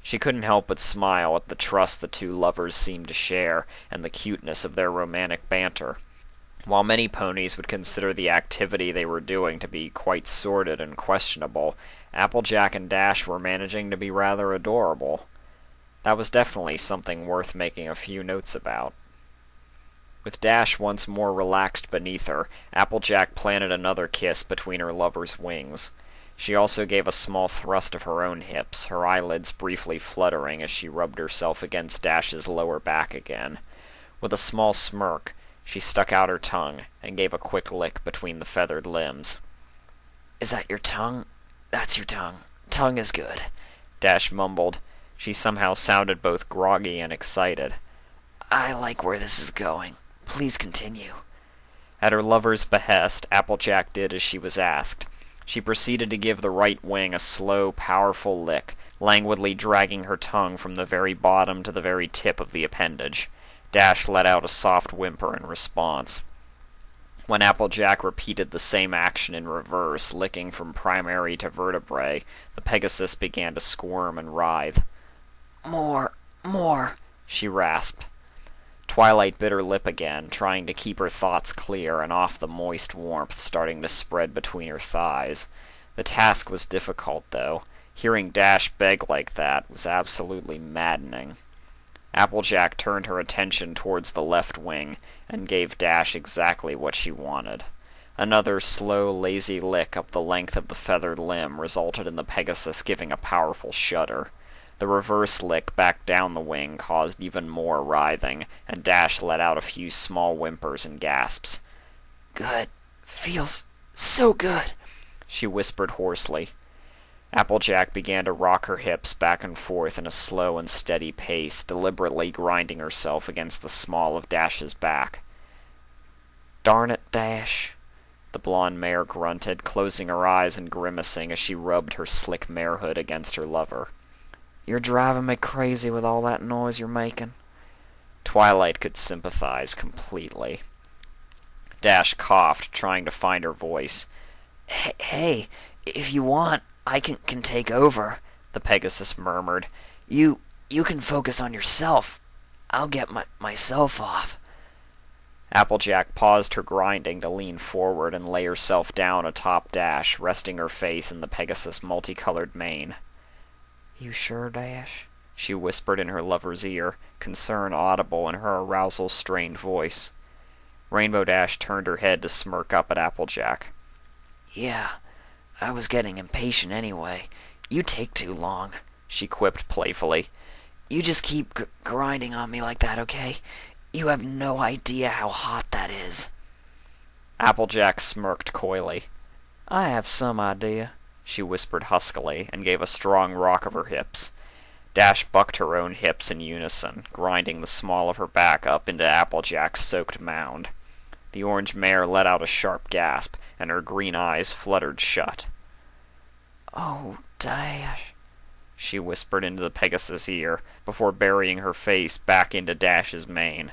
She couldn't help but smile at the trust the two lovers seemed to share, and the cuteness of their romantic banter. While many ponies would consider the activity they were doing to be quite sordid and questionable, Applejack and Dash were managing to be rather adorable. That was definitely something worth making a few notes about. With Dash once more relaxed beneath her, Applejack planted another kiss between her lover's wings. She also gave a small thrust of her own hips, her eyelids briefly fluttering as she rubbed herself against Dash's lower back again. With a small smirk, she stuck out her tongue and gave a quick lick between the feathered limbs. Is that your tongue? That's your tongue. Tongue is good, Dash mumbled. She somehow sounded both groggy and excited. I like where this is going. Please continue. At her lover's behest, Applejack did as she was asked. She proceeded to give the right wing a slow, powerful lick, languidly dragging her tongue from the very bottom to the very tip of the appendage. Dash let out a soft whimper in response. When Applejack repeated the same action in reverse, licking from primary to vertebrae, the Pegasus began to squirm and writhe. More, she rasped. Twilight bit her lip again, trying to keep her thoughts clear and off the moist warmth starting to spread between her thighs. The task was difficult, though. Hearing Dash beg like that was absolutely maddening. Applejack turned her attention towards the left wing and gave Dash exactly what she wanted. Another slow, lazy lick up the length of the feathered limb resulted in the Pegasus giving a powerful shudder. The reverse lick back down the wing caused even more writhing, and Dash let out a few small whimpers and gasps. Good. Feels so good, she whispered hoarsely. Applejack began to rock her hips back and forth in a slow and steady pace, deliberately grinding herself against the small of Dash's back. Darn it, Dash, the blonde mare grunted, closing her eyes and grimacing as she rubbed her slick marehood against her lover. You're driving me crazy with all that noise you're making. Twilight could sympathize completely. Dash coughed, trying to find her voice. Hey, if you want, I can take over, the Pegasus murmured. You can focus on yourself. I'll get myself off. Applejack paused her grinding to lean forward and lay herself down atop Dash, resting her face in the Pegasus' multicolored mane. You sure, Dash? She whispered in her lover's ear, concern audible in her arousal-strained voice. Rainbow Dash turned her head to smirk up at Applejack. Yeah, I was getting impatient anyway. You take too long, she quipped playfully. You just keep grinding on me like that, okay? You have no idea how hot that is. Applejack smirked coyly. I have some idea, she whispered huskily, and gave a strong rock of her hips. Dash bucked her own hips in unison, grinding the small of her back up into Applejack's soaked mound. The orange mare let out a sharp gasp, and her green eyes fluttered shut. Oh, Dash, she whispered into the Pegasus' ear, before burying her face back into Dash's mane.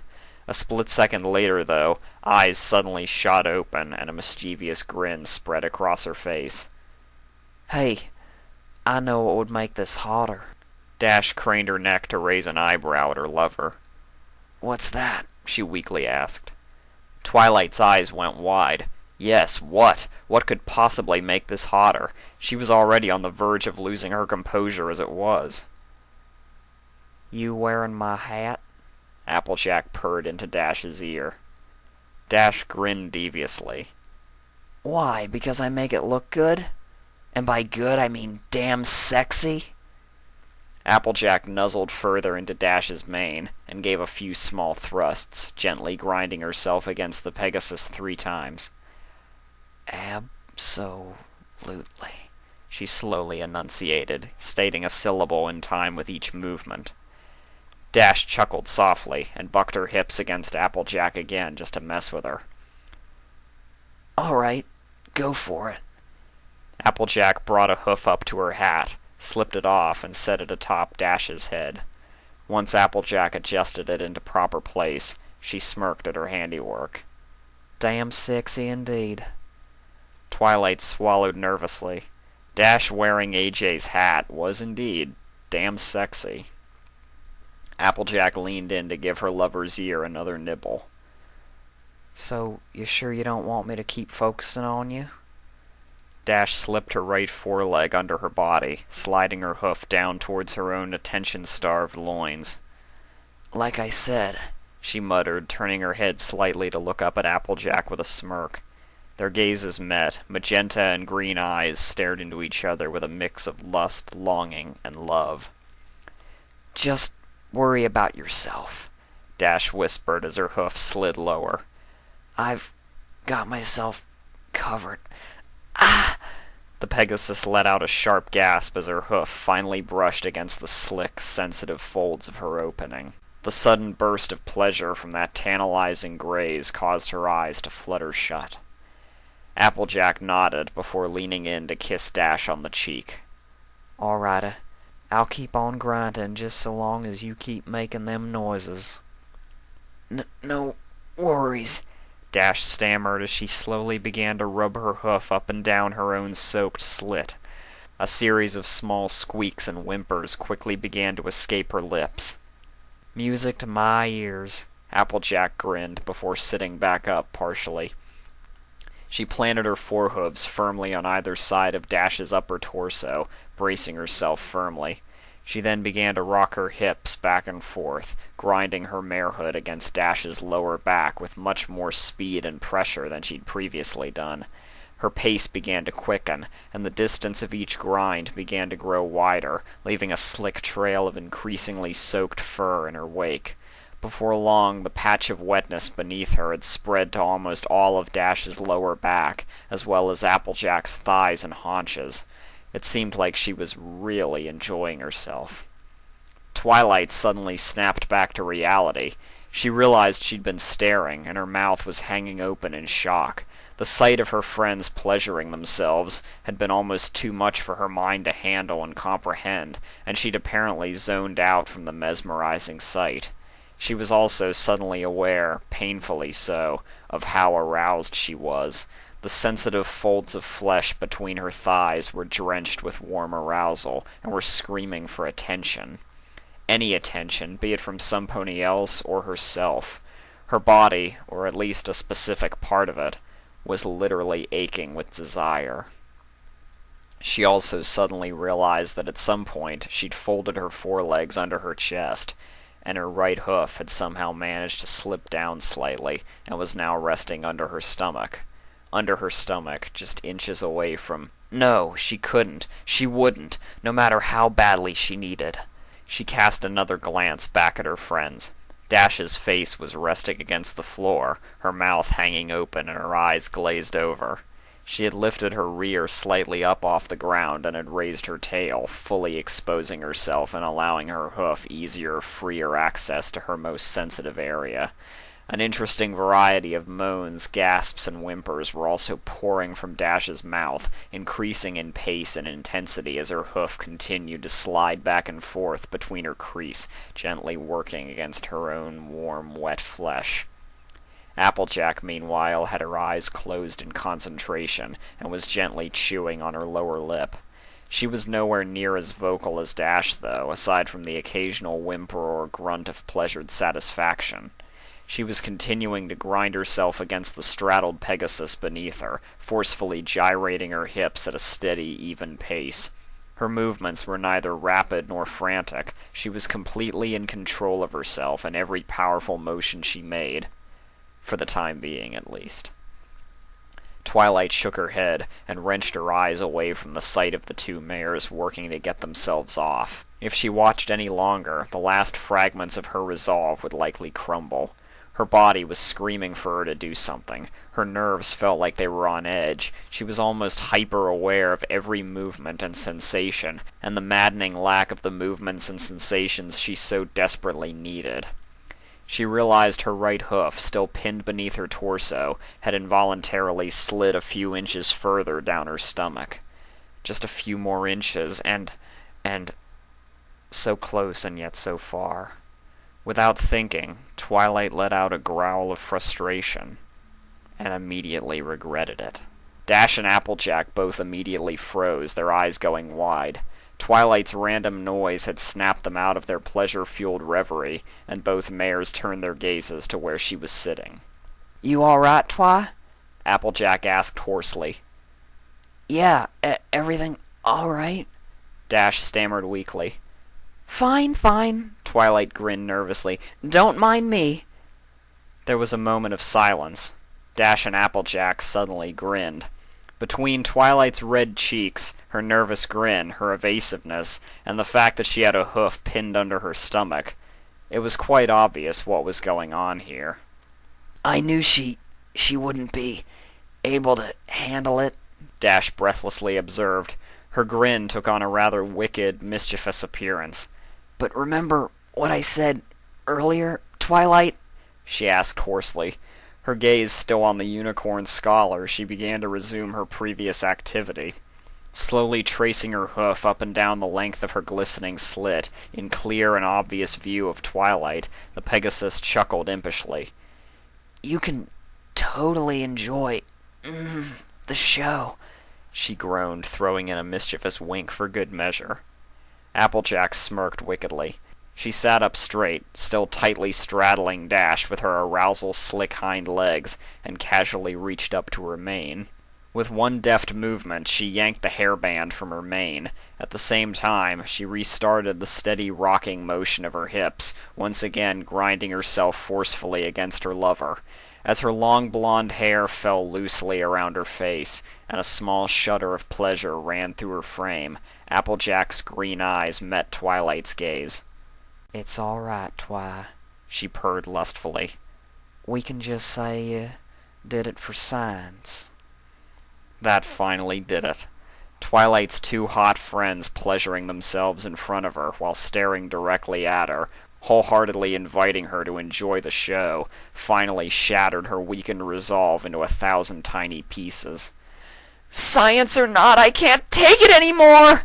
A split second later, though, eyes suddenly shot open, and a mischievous grin spread across her face. Hey, I know what would make this hotter. Dash craned her neck to raise an eyebrow at her lover. What's that? She weakly asked. Twilight's eyes went wide. Yes, what? What could possibly make this hotter? She was already on the verge of losing her composure as it was. You wearing my hat? Applejack purred into Dash's ear. Dash grinned deviously. Why, because I make it look good? And by good, I mean damn sexy? Applejack nuzzled further into Dash's mane and gave a few small thrusts, gently grinding herself against the Pegasus 3 times. Absolutely, she slowly enunciated, stating a syllable in time with each movement. Dash chuckled softly and bucked her hips against Applejack again just to mess with her. All right, go for it. Applejack brought a hoof up to her hat, slipped it off, and set it atop Dash's head. Once Applejack adjusted it into proper place, she smirked at her handiwork. Damn sexy indeed. Twilight swallowed nervously. Dash wearing AJ's hat was indeed damn sexy. Applejack leaned in to give her lover's ear another nibble. So, you sure you don't want me to keep focusing on you? Dash slipped her right foreleg under her body, sliding her hoof down towards her own attention-starved loins. Like I said, she muttered, turning her head slightly to look up at Applejack with a smirk. Their gazes met. Magenta and green eyes stared into each other with a mix of lust, longing, and love. Just worry about yourself, Dash whispered as her hoof slid lower. I've got myself covered. Ah! The Pegasus let out a sharp gasp as her hoof finally brushed against the slick, sensitive folds of her opening. The sudden burst of pleasure from that tantalizing graze caused her eyes to flutter shut. Applejack nodded before leaning in to kiss Dash on the cheek. All righty. I'll keep on grinding just so long as you keep making them noises. No worries, Dash stammered as she slowly began to rub her hoof up and down her own soaked slit. A series of small squeaks and whimpers quickly began to escape her lips. Music to my ears, Applejack grinned before sitting back up partially. She planted her forehooves firmly on either side of Dash's upper torso, bracing herself firmly. She then began to rock her hips back and forth, grinding her marehood against Dash's lower back with much more speed and pressure than she'd previously done. Her pace began to quicken, and the distance of each grind began to grow wider, leaving a slick trail of increasingly soaked fur in her wake. Before long, the patch of wetness beneath her had spread to almost all of Dash's lower back, as well as Applejack's thighs and haunches. It seemed like she was really enjoying herself. Twilight suddenly snapped back to reality. She realized she'd been staring, and her mouth was hanging open in shock. The sight of her friends pleasuring themselves had been almost too much for her mind to handle and comprehend, and she'd apparently zoned out from the mesmerizing sight. She was also suddenly aware, painfully so, of how aroused she was. The sensitive folds of flesh between her thighs were drenched with warm arousal, and were screaming for attention. Any attention, be it from somebody else or herself. Her body, or at least a specific part of it, was literally aching with desire. She also suddenly realized that at some point she'd folded her forelegs under her chest, and her right hoof had somehow managed to slip down slightly and was now resting under her stomach. Under her stomach, just inches away from... No, she couldn't. She wouldn't, no matter how badly she needed. She cast another glance back at her friends. Dash's face was resting against the floor, her mouth hanging open and her eyes glazed over. She had lifted her rear slightly up off the ground and had raised her tail, fully exposing herself and allowing her hoof easier, freer access to her most sensitive area. An interesting variety of moans, gasps, and whimpers were also pouring from Dash's mouth, increasing in pace and intensity as her hoof continued to slide back and forth between her crease, gently working against her own warm, wet flesh. Applejack, meanwhile, had her eyes closed in concentration, and was gently chewing on her lower lip. She was nowhere near as vocal as Dash, though, aside from the occasional whimper or grunt of pleasured satisfaction. She was continuing to grind herself against the straddled Pegasus beneath her, forcefully gyrating her hips at a steady, even pace. Her movements were neither rapid nor frantic. She was completely in control of herself and every powerful motion she made. For the time being, at least. Twilight shook her head and wrenched her eyes away from the sight of the two mares working to get themselves off. If she watched any longer, the last fragments of her resolve would likely crumble. Her body was screaming for her to do something. Her nerves felt like they were on edge. She was almost hyper-aware of every movement and sensation, and the maddening lack of the movements and sensations she so desperately needed. She realized her right hoof, still pinned beneath her torso, had involuntarily slid a few inches further down her stomach. Just a few more inches, and so close and yet so far. Without thinking, Twilight let out a growl of frustration, and immediately regretted it. Dash and Applejack both immediately froze, their eyes going wide. Twilight's random noise had snapped them out of their pleasure-fueled reverie, and both mares turned their gazes to where she was sitting. "You all right, Twi?" Applejack asked hoarsely. "Yeah, everything all right?" Dash stammered weakly. "Fine, fine," Twilight grinned nervously. "Don't mind me." There was a moment of silence. Dash and Applejack suddenly grinned. Between Twilight's red cheeks, her nervous grin, her evasiveness, and the fact that she had a hoof pinned under her stomach, it was quite obvious what was going on here. "I knew she wouldn't be able to handle it," Dash breathlessly observed. Her grin took on a rather wicked, mischievous appearance. "But remember what I said earlier, Twilight?" she asked hoarsely. Her gaze still on the unicorn scholar, she began to resume her previous activity. Slowly tracing her hoof up and down the length of her glistening slit, in clear and obvious view of Twilight, the Pegasus chuckled impishly. "You can totally enjoy the show," she groaned, throwing in a mischievous wink for good measure. Applejack smirked wickedly. She sat up straight, still tightly straddling Dash with her arousal-slick hind legs, and casually reached up to her mane. With one deft movement, she yanked the hairband from her mane. At the same time, she restarted the steady rocking motion of her hips, once again grinding herself forcefully against her lover. As her long blonde hair fell loosely around her face, and a small shudder of pleasure ran through her frame, Applejack's green eyes met Twilight's gaze. "It's all right, Twi," she purred lustfully. "We can just say you did it for science." That finally did it. Twilight's two hot friends pleasuring themselves in front of her while staring directly at her, wholeheartedly inviting her to enjoy the show, finally shattered her weakened resolve into 1,000 tiny pieces. "Science or not, I can't take it anymore!"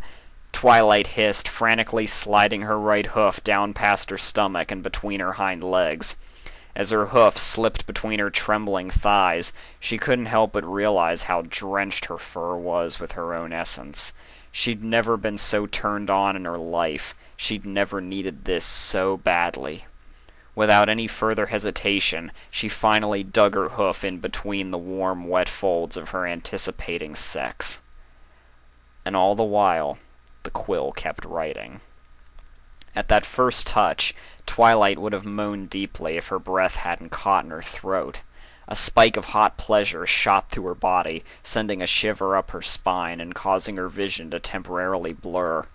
Twilight hissed, frantically sliding her right hoof down past her stomach and between her hind legs. As her hoof slipped between her trembling thighs, she couldn't help but realize how drenched her fur was with her own essence. She'd never been so turned on in her life. She'd never needed this so badly. Without any further hesitation, she finally dug her hoof in between the warm, wet folds of her anticipating sex. And all the while, the quill kept writing. At that first touch, Twilight would have moaned deeply if her breath hadn't caught in her throat. A spike of hot pleasure shot through her body, sending a shiver up her spine and causing her vision to temporarily blur.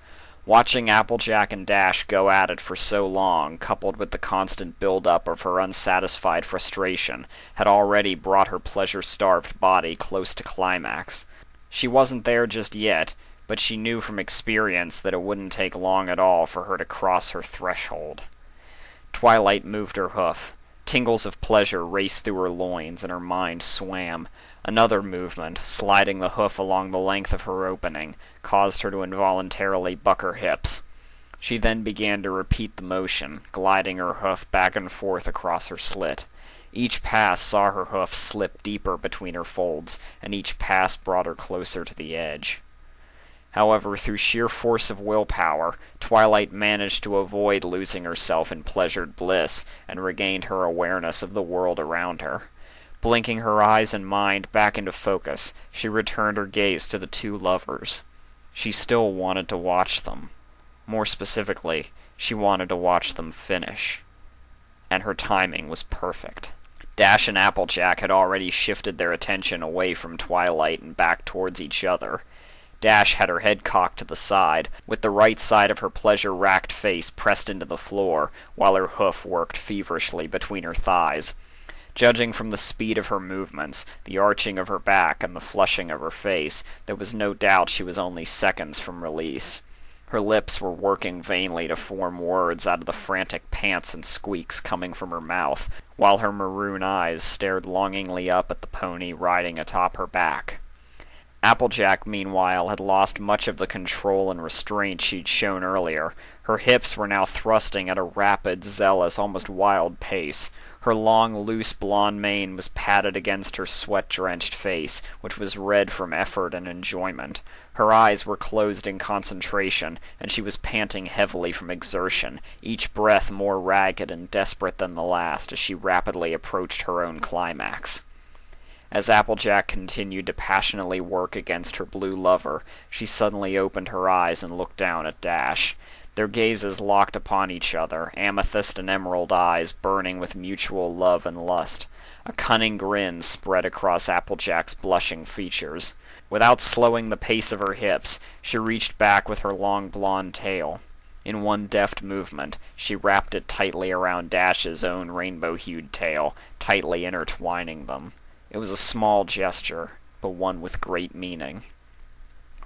Watching Applejack and Dash go at it for so long, coupled with the constant build-up of her unsatisfied frustration, had already brought her pleasure-starved body close to climax. She wasn't there just yet, but she knew from experience that it wouldn't take long at all for her to cross her threshold. Twilight moved her hoof. Tingles of pleasure raced through her loins, and her mind swam. Another movement, sliding the hoof along the length of her opening, caused her to involuntarily buck her hips. She then began to repeat the motion, gliding her hoof back and forth across her slit. Each pass saw her hoof slip deeper between her folds, and each pass brought her closer to the edge. However, through sheer force of willpower, Twilight managed to avoid losing herself in pleasured bliss and regained her awareness of the world around her. Blinking her eyes and mind back into focus, she returned her gaze to the two lovers. She still wanted to watch them. More specifically, she wanted to watch them finish. And her timing was perfect. Dash and Applejack had already shifted their attention away from Twilight and back towards each other. Dash had her head cocked to the side, with the right side of her pleasure-racked face pressed into the floor, while her hoof worked feverishly between her thighs. Judging from the speed of her movements, the arching of her back, and the flushing of her face, there was no doubt she was only seconds from release. Her lips were working vainly to form words out of the frantic pants and squeaks coming from her mouth, while her maroon eyes stared longingly up at the pony riding atop her back. Applejack, meanwhile, had lost much of the control and restraint she'd shown earlier. Her hips were now thrusting at a rapid, zealous, almost wild pace. Her long, loose blonde mane was patted against her sweat-drenched face, which was red from effort and enjoyment. Her eyes were closed in concentration, and she was panting heavily from exertion, each breath more ragged and desperate than the last as she rapidly approached her own climax. As Applejack continued to passionately work against her blue lover, she suddenly opened her eyes and looked down at Dash. Their gazes locked upon each other, amethyst and emerald eyes burning with mutual love and lust. A cunning grin spread across Applejack's blushing features. Without slowing the pace of her hips, she reached back with her long blonde tail. In one deft movement, she wrapped it tightly around Dash's own rainbow-hued tail, tightly intertwining them. It was a small gesture, but one with great meaning.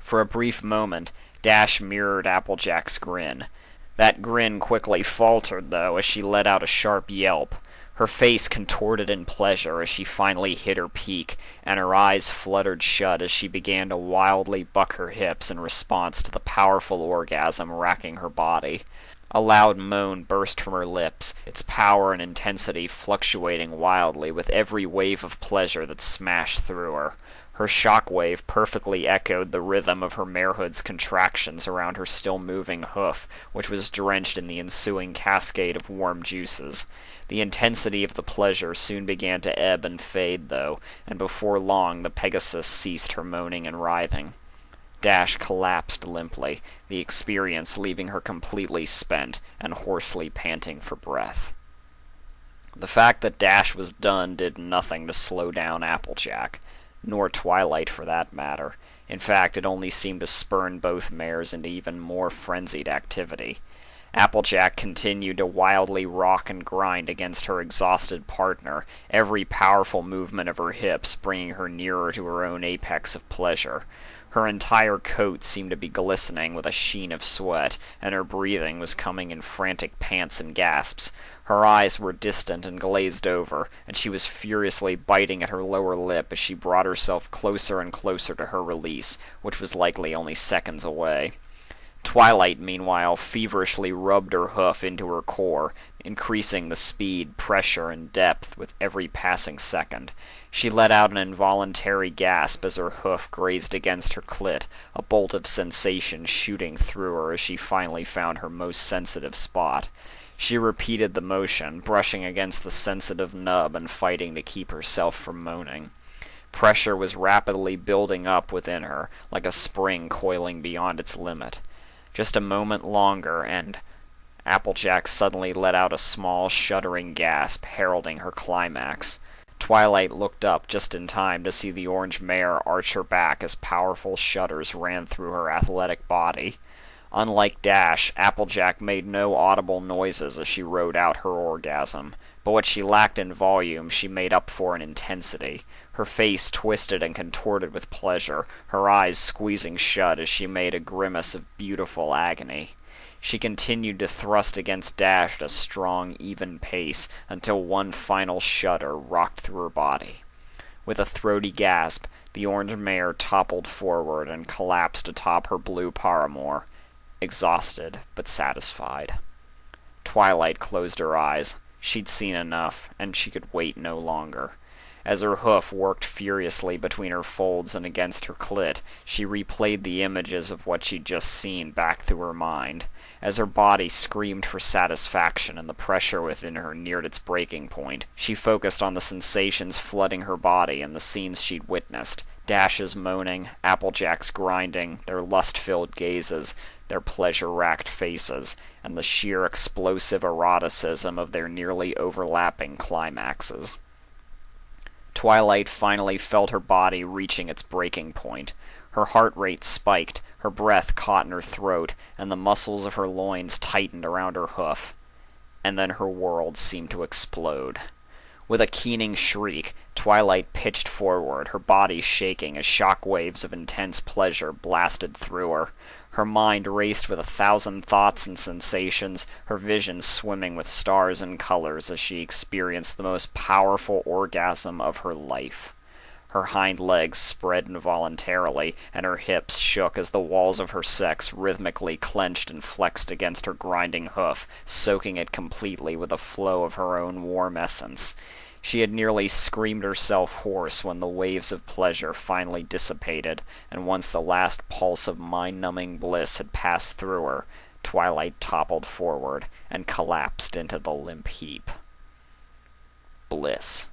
For a brief moment, Dash mirrored Applejack's grin. That grin quickly faltered, though, as she let out a sharp yelp. Her face contorted in pleasure as she finally hit her peak, and her eyes fluttered shut as she began to wildly buck her hips in response to the powerful orgasm racking her body. A loud moan burst from her lips, its power and intensity fluctuating wildly with every wave of pleasure that smashed through her. Her shockwave perfectly echoed the rhythm of her marehood's contractions around her still-moving hoof, which was drenched in the ensuing cascade of warm juices. The intensity of the pleasure soon began to ebb and fade, though, and before long the Pegasus ceased her moaning and writhing. Dash collapsed limply, the experience leaving her completely spent and hoarsely panting for breath. The fact that Dash was done did nothing to slow down Applejack, nor Twilight for that matter. In fact, it only seemed to spurn both mares into even more frenzied activity. Applejack continued to wildly rock and grind against her exhausted partner, every powerful movement of her hips bringing her nearer to her own apex of pleasure. Her entire coat seemed to be glistening with a sheen of sweat, and her breathing was coming in frantic pants and gasps. Her eyes were distant and glazed over, and she was furiously biting at her lower lip as she brought herself closer and closer to her release, which was likely only seconds away. Twilight, meanwhile, feverishly rubbed her hoof into her core, increasing the speed, pressure, and depth with every passing second. She let out an involuntary gasp as her hoof grazed against her clit, a bolt of sensation shooting through her as she finally found her most sensitive spot. She repeated the motion, brushing against the sensitive nub and fighting to keep herself from moaning. Pressure was rapidly building up within her, like a spring coiling beyond its limit. Just a moment longer, and Applejack suddenly let out a small, shuddering gasp, heralding her climax. Twilight looked up just in time to see the orange mare arch her back as powerful shudders ran through her athletic body. Unlike Dash, Applejack made no audible noises as she rode out her orgasm, but what she lacked in volume she made up for in intensity. Her face twisted and contorted with pleasure, her eyes squeezing shut as she made a grimace of beautiful agony. She continued to thrust against Dash at a strong, even pace until one final shudder rocked through her body. With a throaty gasp, the orange mare toppled forward and collapsed atop her blue paramour, exhausted but satisfied. Twilight closed her eyes. She'd seen enough, and she could wait no longer. As her hoof worked furiously between her folds and against her clit, she replayed the images of what she'd just seen back through her mind. As her body screamed for satisfaction and the pressure within her neared its breaking point, she focused on the sensations flooding her body and the scenes she'd witnessed. Dash's moaning, Applejack's grinding, their lust-filled gazes, their pleasure-racked faces, and the sheer explosive eroticism of their nearly overlapping climaxes. Twilight finally felt her body reaching its breaking point. Her heart rate spiked, her breath caught in her throat, and the muscles of her loins tightened around her hoof. And then her world seemed to explode. With a keening shriek, Twilight pitched forward, her body shaking as shock waves of intense pleasure blasted through her. Her mind raced with 1,000 thoughts and sensations, her vision swimming with stars and colors as she experienced the most powerful orgasm of her life. Her hind legs spread involuntarily, and her hips shook as the walls of her sex rhythmically clenched and flexed against her grinding hoof, soaking it completely with a flow of her own warm essence. She had nearly screamed herself hoarse when the waves of pleasure finally dissipated, and once the last pulse of mind-numbing bliss had passed through her, Twilight toppled forward and collapsed into the limp heap. Bliss.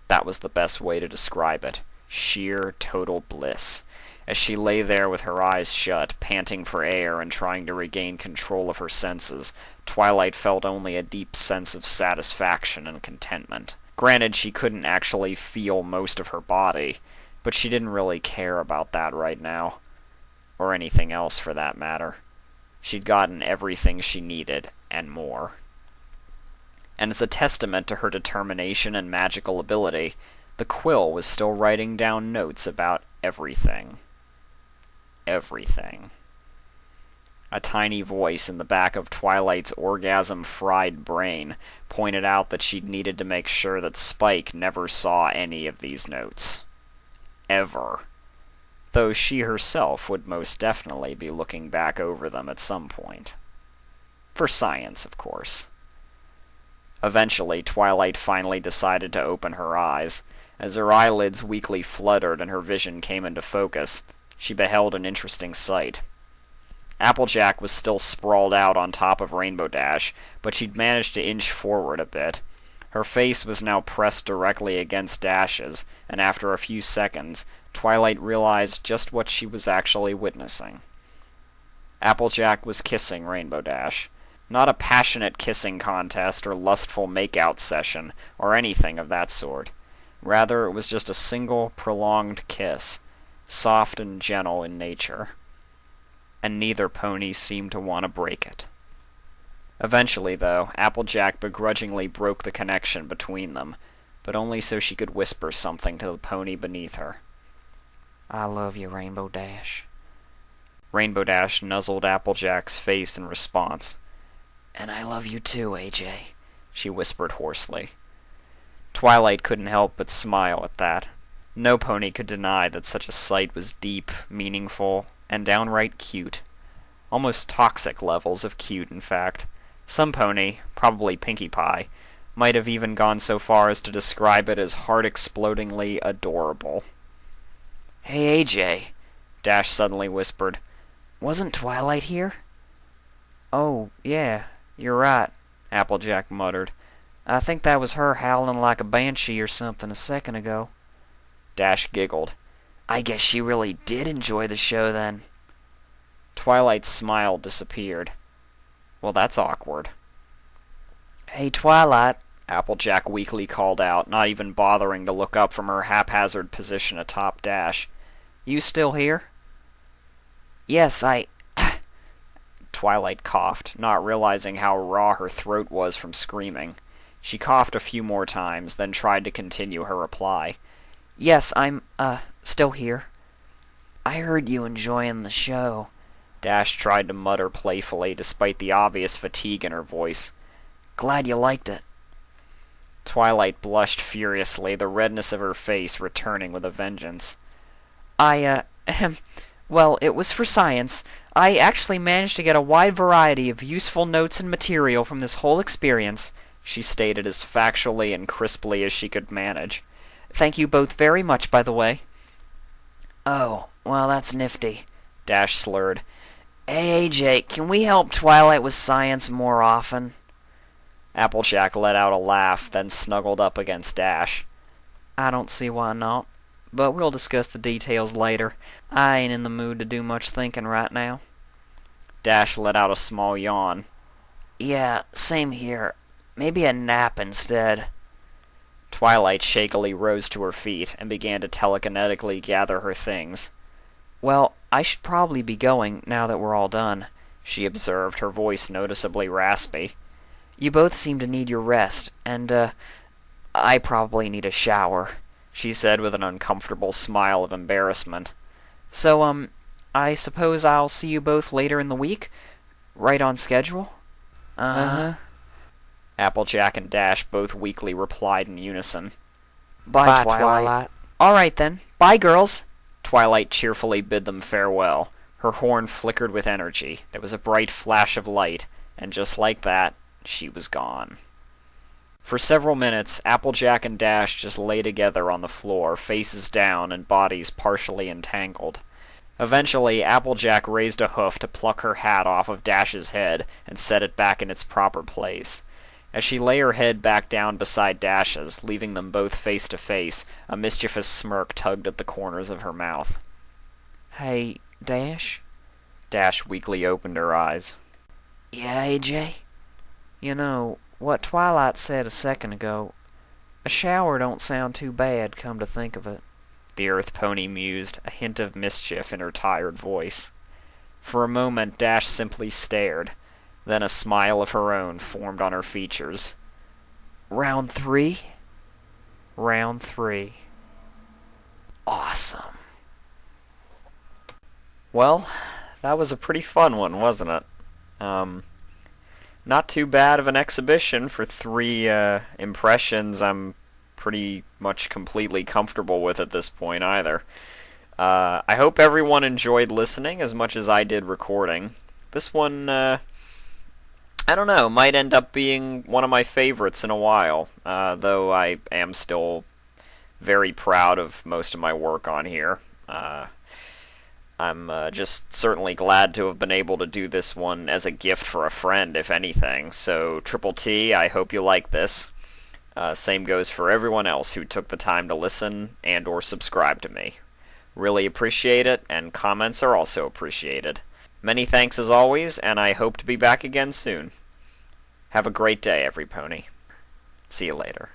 That was the best way to describe it. Sheer, total bliss. As she lay there with her eyes shut, panting for air and trying to regain control of her senses, Twilight felt only a deep sense of satisfaction and contentment. Granted, she couldn't actually feel most of her body, but she didn't really care about that right now. Or anything else, for that matter. She'd gotten everything she needed, and more. And as a testament to her determination and magical ability, the quill was still writing down notes about everything. Everything. A tiny voice in the back of Twilight's orgasm-fried brain pointed out that she'd needed to make sure that Spike never saw any of these notes. Ever. Though she herself would most definitely be looking back over them at some point. For science, of course. Eventually, Twilight finally decided to open her eyes. As her eyelids weakly fluttered and her vision came into focus, she beheld an interesting sight. Applejack was still sprawled out on top of Rainbow Dash, but she'd managed to inch forward a bit. Her face was now pressed directly against Dash's, and after a few seconds, Twilight realized just what she was actually witnessing. Applejack was kissing Rainbow Dash. Not a passionate kissing contest or lustful make-out session, or anything of that sort. Rather, it was just a single, prolonged kiss, soft and gentle in nature. And neither pony seemed to want to break it. Eventually, though, Applejack begrudgingly broke the connection between them, but only so she could whisper something to the pony beneath her. "I love you, Rainbow Dash." Rainbow Dash nuzzled Applejack's face in response. "And I love you too, AJ," she whispered hoarsely. Twilight couldn't help but smile at that. No pony could deny that such a sight was deep, meaningful, and downright cute. Almost toxic levels of cute, in fact. Some pony, probably Pinkie Pie, might have even gone so far as to describe it as heart-explodingly adorable. "Hey, AJ," Dash suddenly whispered. "Wasn't Twilight here?" "Oh, yeah, you're right," Applejack muttered. "I think that was her howling like a banshee or something a second ago." Dash giggled. "I guess she really did enjoy the show, then." Twilight's smile disappeared. Well, that's awkward. "Hey, Twilight," Applejack weakly called out, not even bothering to look up from her haphazard position atop Dash. "You still here?" "Yes, Twilight coughed, not realizing how raw her throat was from screaming. She coughed a few more times, then tried to continue her reply. "Yes, I'm, still here. I heard you enjoying the show." Dash tried to mutter playfully, despite the obvious fatigue in her voice. "Glad you liked it." Twilight blushed furiously, the redness of her face returning with a vengeance. Well, it was for science. I actually managed to get a wide variety of useful notes and material from this whole experience," she stated as factually and crisply as she could manage. Thank you both very much, by the way. Oh, well, that's nifty, Dash slurred. Hey, AJ, can we help Twilight with science more often? Applejack let out a laugh, then snuggled up against Dash. I don't see why not, but we'll discuss the details later. I ain't in the mood to do much thinking right now. Dash let out a small yawn. Yeah, same here. Maybe a nap instead. Twilight shakily rose to her feet and began to telekinetically gather her things. Well, I should probably be going now that we're all done, she observed, her voice noticeably raspy. You both seem to need your rest, and, I probably need a shower, she said with an uncomfortable smile of embarrassment. So, I suppose I'll see you both later in the week? Right on schedule? Uh-huh. Applejack and Dash both weakly replied in unison. Bye, Twilight. All right, then. Bye, girls. Twilight cheerfully bid them farewell. Her horn flickered with energy. There was a bright flash of light, and just like that, she was gone. For several minutes, Applejack and Dash just lay together on the floor, faces down and bodies partially entangled. Eventually, Applejack raised a hoof to pluck her hat off of Dash's head and set it back in its proper place. As she lay her head back down beside Dash's, leaving them both face to face, a mischievous smirk tugged at the corners of her mouth. Hey, Dash? Dash weakly opened her eyes. Yeah, AJ? You know, what Twilight said a second ago, a shower don't sound too bad, come to think of it. The Earth Pony mused, a hint of mischief in her tired voice. For a moment, Dash simply stared. Then a smile of her own formed on her features. Round 3? Round 3. Awesome. Well, that was a pretty fun one, wasn't it? Not too bad of an exhibition for 3 impressions I'm pretty much completely comfortable with at this point either. I hope everyone enjoyed listening as much as I did recording. This one, I don't know, might end up being one of my favorites in a while, though I am still very proud of most of my work on here. I'm just certainly glad to have been able to do this one as a gift for a friend, if anything. So, Triple T, I hope you like this. Same goes for everyone else who took the time to listen and or subscribe to me. Really appreciate it, and comments are also appreciated. Many thanks as always, and I hope to be back again soon. Have a great day, every pony. See you later.